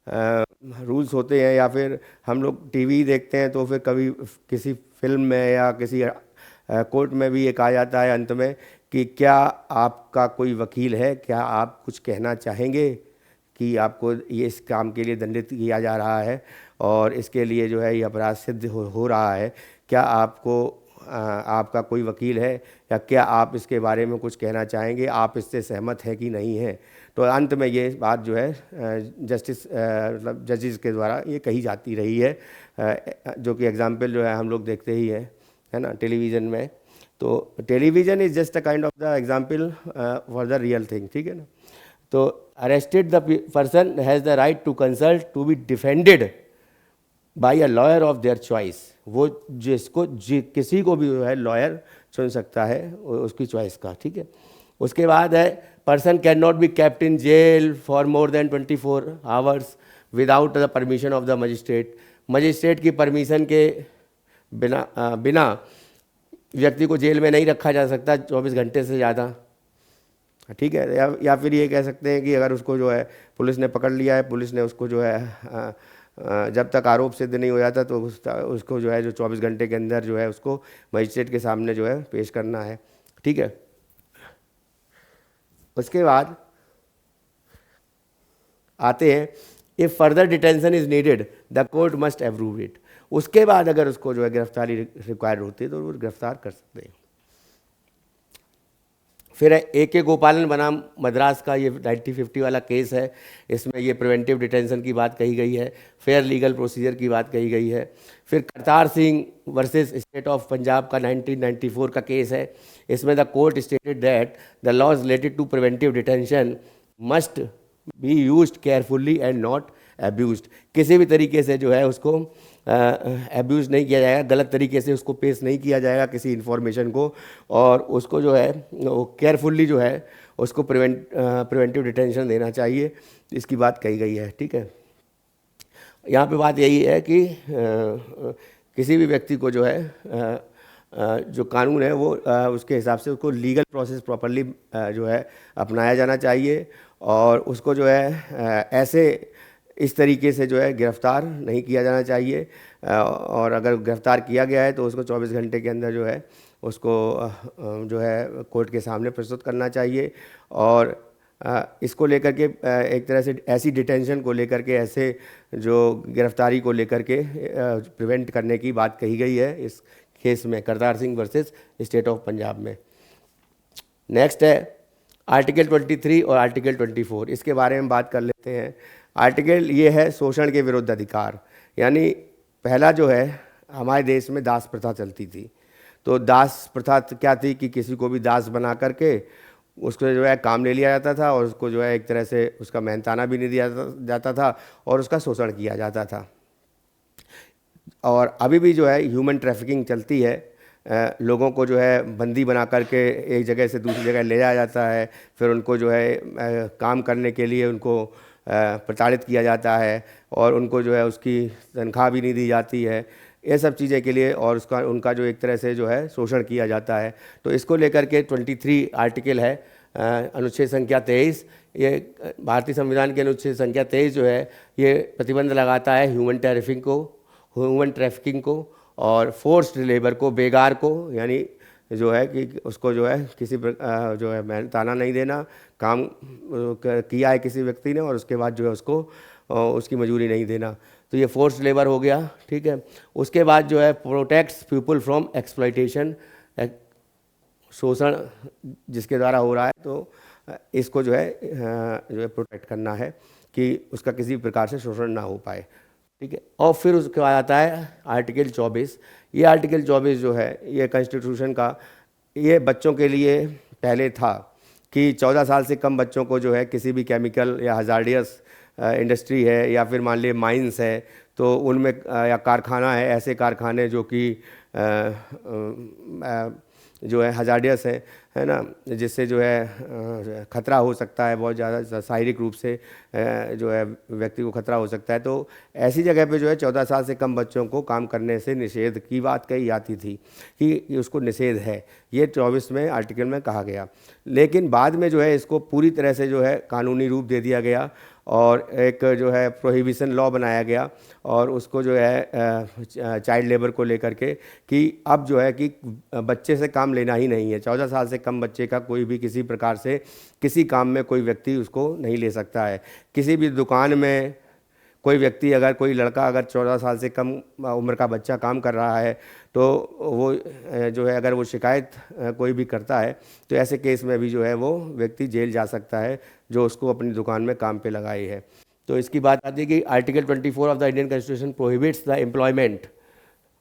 रूल्स होते हैं या फिर हम लोग टीवी देखते हैं तो फिर कभी किसी फिल्म में या किसी कोर्ट में भी ये कहा जाता है अंत में कि क्या आपका कोई वकील है, क्या आप कुछ कहना चाहेंगे कि आपको ये इस काम के लिए दंडित किया जा रहा है और इसके लिए जो है ये अपराध सिद्ध हो रहा है, क्या आपको आपका कोई वकील है या क्या आप इसके बारे में कुछ कहना चाहेंगे, आप इससे सहमत हैं कि नहीं हैं। तो अंत में ये बात जो है मतलब जजेस के द्वारा ये कही जाती रही है, जो कि एग्जाम्पल जो है हम लोग देखते ही है ना टेलीविज़न में। तो television is just a kind of the example for the real thing. ठीक है ना। तो arrested the person has the right to consult to be defended by a lawyer of their choice. वो जिसको किसी को भी जो है लॉयर चुन सकता है उसकी चॉइस का। ठीक है, उसके बाद है person can not be kept in jail for more than 24 hours without the permission of the magistrate. Magistrate की परमिशन के बिना व्यक्ति को जेल में नहीं रखा जा सकता 24 घंटे से ज़्यादा। ठीक है। या फिर ये कह सकते हैं कि अगर उसको जो है पुलिस ने पकड़ लिया है, पुलिस ने उसको जो है जब तक आरोप सिद्ध नहीं हो जाता तो उसको जो है जो 24 घंटे के अंदर जो है उसको मजिस्ट्रेट के सामने जो है पेश करना है। ठीक है। उसके बाद आते हैं, if further detention is needed the court must approve it. उसके बाद अगर उसको जो है गिरफ्तारी रिक्वायर्ड होती है तो वो गिरफ्तार कर सकते हैं। फिर AK गोपालन बनाम मद्रास का ये 1950 वाला केस है। इसमें ये प्रिवेंटिव डिटेंशन की बात कही गई है, फेयर लीगल प्रोसीजर की बात कही गई है। फिर Kartar Singh versus state of Punjab का 1994 का केस है। इसमें the court stated that the laws related to preventive detention must be used carefully and not abused. किसी भी तरीके से जो है उसको एब्यूज़ नहीं किया जाएगा, गलत तरीके से उसको पेश नहीं किया जाएगा किसी इन्फॉर्मेशन को, और उसको जो है वो केयरफुल्ली जो है उसको प्रिवेंटिव डिटेंशन देना चाहिए, इसकी बात कही गई है। ठीक है। यहाँ पे बात यही है कि किसी भी व्यक्ति को जो है जो कानून है वो उसके हिसाब से उसको लीगल प्रोसेस प्रॉपरली जो है अपनाया जाना चाहिए, और उसको जो है ऐसे इस तरीके से जो है गिरफ़्तार नहीं किया जाना चाहिए, और अगर गिरफ़्तार किया गया है तो उसको 24 घंटे के अंदर जो है उसको जो है कोर्ट के सामने प्रस्तुत करना चाहिए। और इसको लेकर के एक तरह से ऐसी डिटेंशन को लेकर के, ऐसे जो गिरफ़्तारी को लेकर के प्रिवेंट करने की बात कही गई है इस केस में, Kartar Singh versus state of Punjab में। नेक्स्ट है आर्टिकल 23 और आर्टिकल 24, इसके बारे में बात कर लेते हैं। आर्टिकल ये है शोषण के विरुद्ध अधिकार, यानी पहला जो है हमारे देश में दास प्रथा चलती थी। तो दास प्रथा क्या थी कि किसी को भी दास बना करके उसको जो है काम ले लिया जाता था, और उसको जो है एक तरह से उसका मेहनताना भी नहीं दिया जाता था, और उसका शोषण किया जाता था। और अभी भी जो है ह्यूमन ट्रैफिकिंग चलती है, लोगों को जो है बंदी बना करके एक जगह से दूसरी जगह ले जाया जाता है, फिर उनको जो है काम करने के लिए उनको प्रताड़ित किया जाता है, और उनको जो है उसकी तनख्वाह भी नहीं दी जाती है, ये सब चीज़ें के लिए, और उनका जो एक तरह से जो है शोषण किया जाता है। तो इसको लेकर के 23 आर्टिकल है, अनुच्छेद संख्या 23, ये भारतीय संविधान के अनुच्छेद संख्या 23 जो है ये प्रतिबंध लगाता है ह्यूमन ट्रैफिकिंग को और फोर्स्ड लेबर को, बेगार को, यानी जो है कि उसको जो है किसी जो है मेहनताना नहीं देना, काम किया है किसी व्यक्ति ने और उसके बाद जो है उसको उसकी मजूरी नहीं देना, तो ये फोर्स्ड लेबर हो गया। ठीक है। उसके बाद जो है प्रोटेक्ट्स पीपल फ्रॉम एक्सप्लॉयटेशन, शोषण जिसके द्वारा हो रहा है, तो इसको जो है प्रोटेक्ट करना है कि उसका किसी प्रकार से शोषण ना हो पाए। ठीक है। और फिर उसके बाद आता है आर्टिकल 24। ये आर्टिकल 24 जो है ये कॉन्स्टिट्यूशन का, ये बच्चों के लिए पहले था कि 14 साल से कम बच्चों को जो है किसी भी केमिकल या हजार्डियस इंडस्ट्री है, या फिर मान लीजिए माइंस है, तो उनमें या कारखाना है, ऐसे कारखाने जो कि जो है हजार्डियस है ना, जिससे जो है खतरा हो सकता है बहुत ज़्यादा, शारीरिक रूप से जो है व्यक्ति को खतरा हो सकता है, तो ऐसी जगह पे जो है 14 साल से कम बच्चों को काम करने से निषेध की बात कही जाती थी कि उसको निषेध है, ये 24 में आर्टिकल में कहा गया। लेकिन बाद में जो है इसको पूरी तरह से जो है कानूनी रूप दे दिया गया, और एक जो है प्रोहिबिशन लॉ बनाया गया, और उसको जो है चाइल्ड लेबर को लेकर के कि अब जो है कि बच्चे से काम लेना ही नहीं है, 14 साल से कम बच्चे का कोई भी किसी प्रकार से किसी काम में कोई व्यक्ति उसको नहीं ले सकता है। किसी भी दुकान में कोई व्यक्ति, अगर कोई लड़का अगर 14 साल से कम उम्र का बच्चा काम कर रहा है, तो वो जो है अगर वो शिकायत कोई भी करता है, तो ऐसे केस में भी जो है वो व्यक्ति जेल जा सकता है जो उसको अपनी दुकान में काम पे लगाई है। तो इसकी बात आती है कि article 24 of the Indian constitution prohibits the employment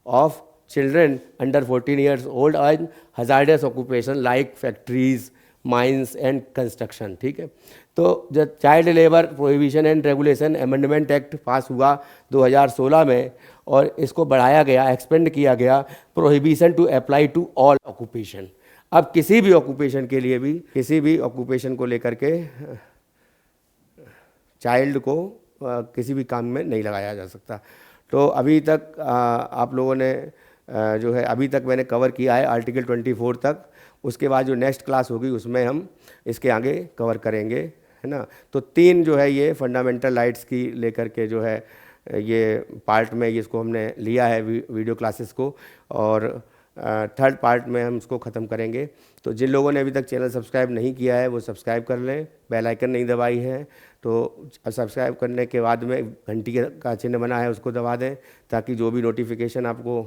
of children under 14 years old and hazardous occupation like factories, mines and construction. ठीक है। तो जब child labour prohibition and regulation amendment act पास हुआ 2016 में, और इसको बढ़ाया गया, एक्सपेंड किया गया, prohibition to apply to all occupation. अब किसी भी ऑक्यूपेशन के लिए भी, किसी भी ऑक्यूपेशन को लेकर के चाइल्ड को किसी भी काम में नहीं लगाया जा सकता। तो अभी तक आप लोगों ने जो है अभी तक मैंने कवर किया है आर्टिकल 24 तक। उसके बाद जो नेक्स्ट क्लास होगी उसमें हम इसके आगे कवर करेंगे, है ना। तो 3 जो है ये फंडामेंटल राइट्स की लेकर के जो है ये पार्ट में इसको हमने लिया है वीडियो क्लासेस को, और थर्ड पार्ट में हम इसको ख़त्म करेंगे। तो जिन लोगों ने अभी तक चैनल सब्सक्राइब नहीं किया है वो सब्सक्राइब कर लें, बेल आइकन नहीं दबाई है तो सब्सक्राइब करने के बाद में घंटी का चिन्ह बना है उसको दबा दें, ताकि जो भी नोटिफिकेशन आपको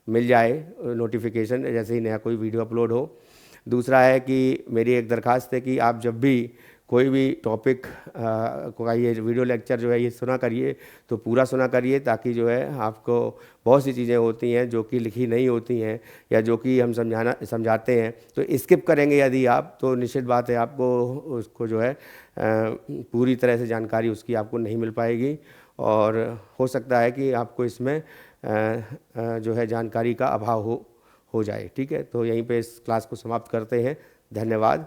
मिल जाए, नोटिफिकेशन जैसे ही नया कोई वीडियो अपलोड हो। दूसरा है कि मेरी एक दरख्वास्त है कि आप जब भी कोई भी टॉपिक का ये वीडियो लेक्चर जो है ये सुना करिए तो पूरा सुना करिए, ताकि जो है आपको बहुत सी चीज़ें होती हैं जो कि लिखी नहीं होती हैं या जो कि हम समझाते हैं तो स्किप करेंगे यदि आप, तो निश्चित बात है आपको उसको जो है पूरी तरह से जानकारी उसकी आपको नहीं मिल पाएगी, और हो सकता है कि आपको इसमें जो है जानकारी का अभाव हो जाए। ठीक है, तो यहीं पे इस क्लास को समाप्त करते हैं। धन्यवाद।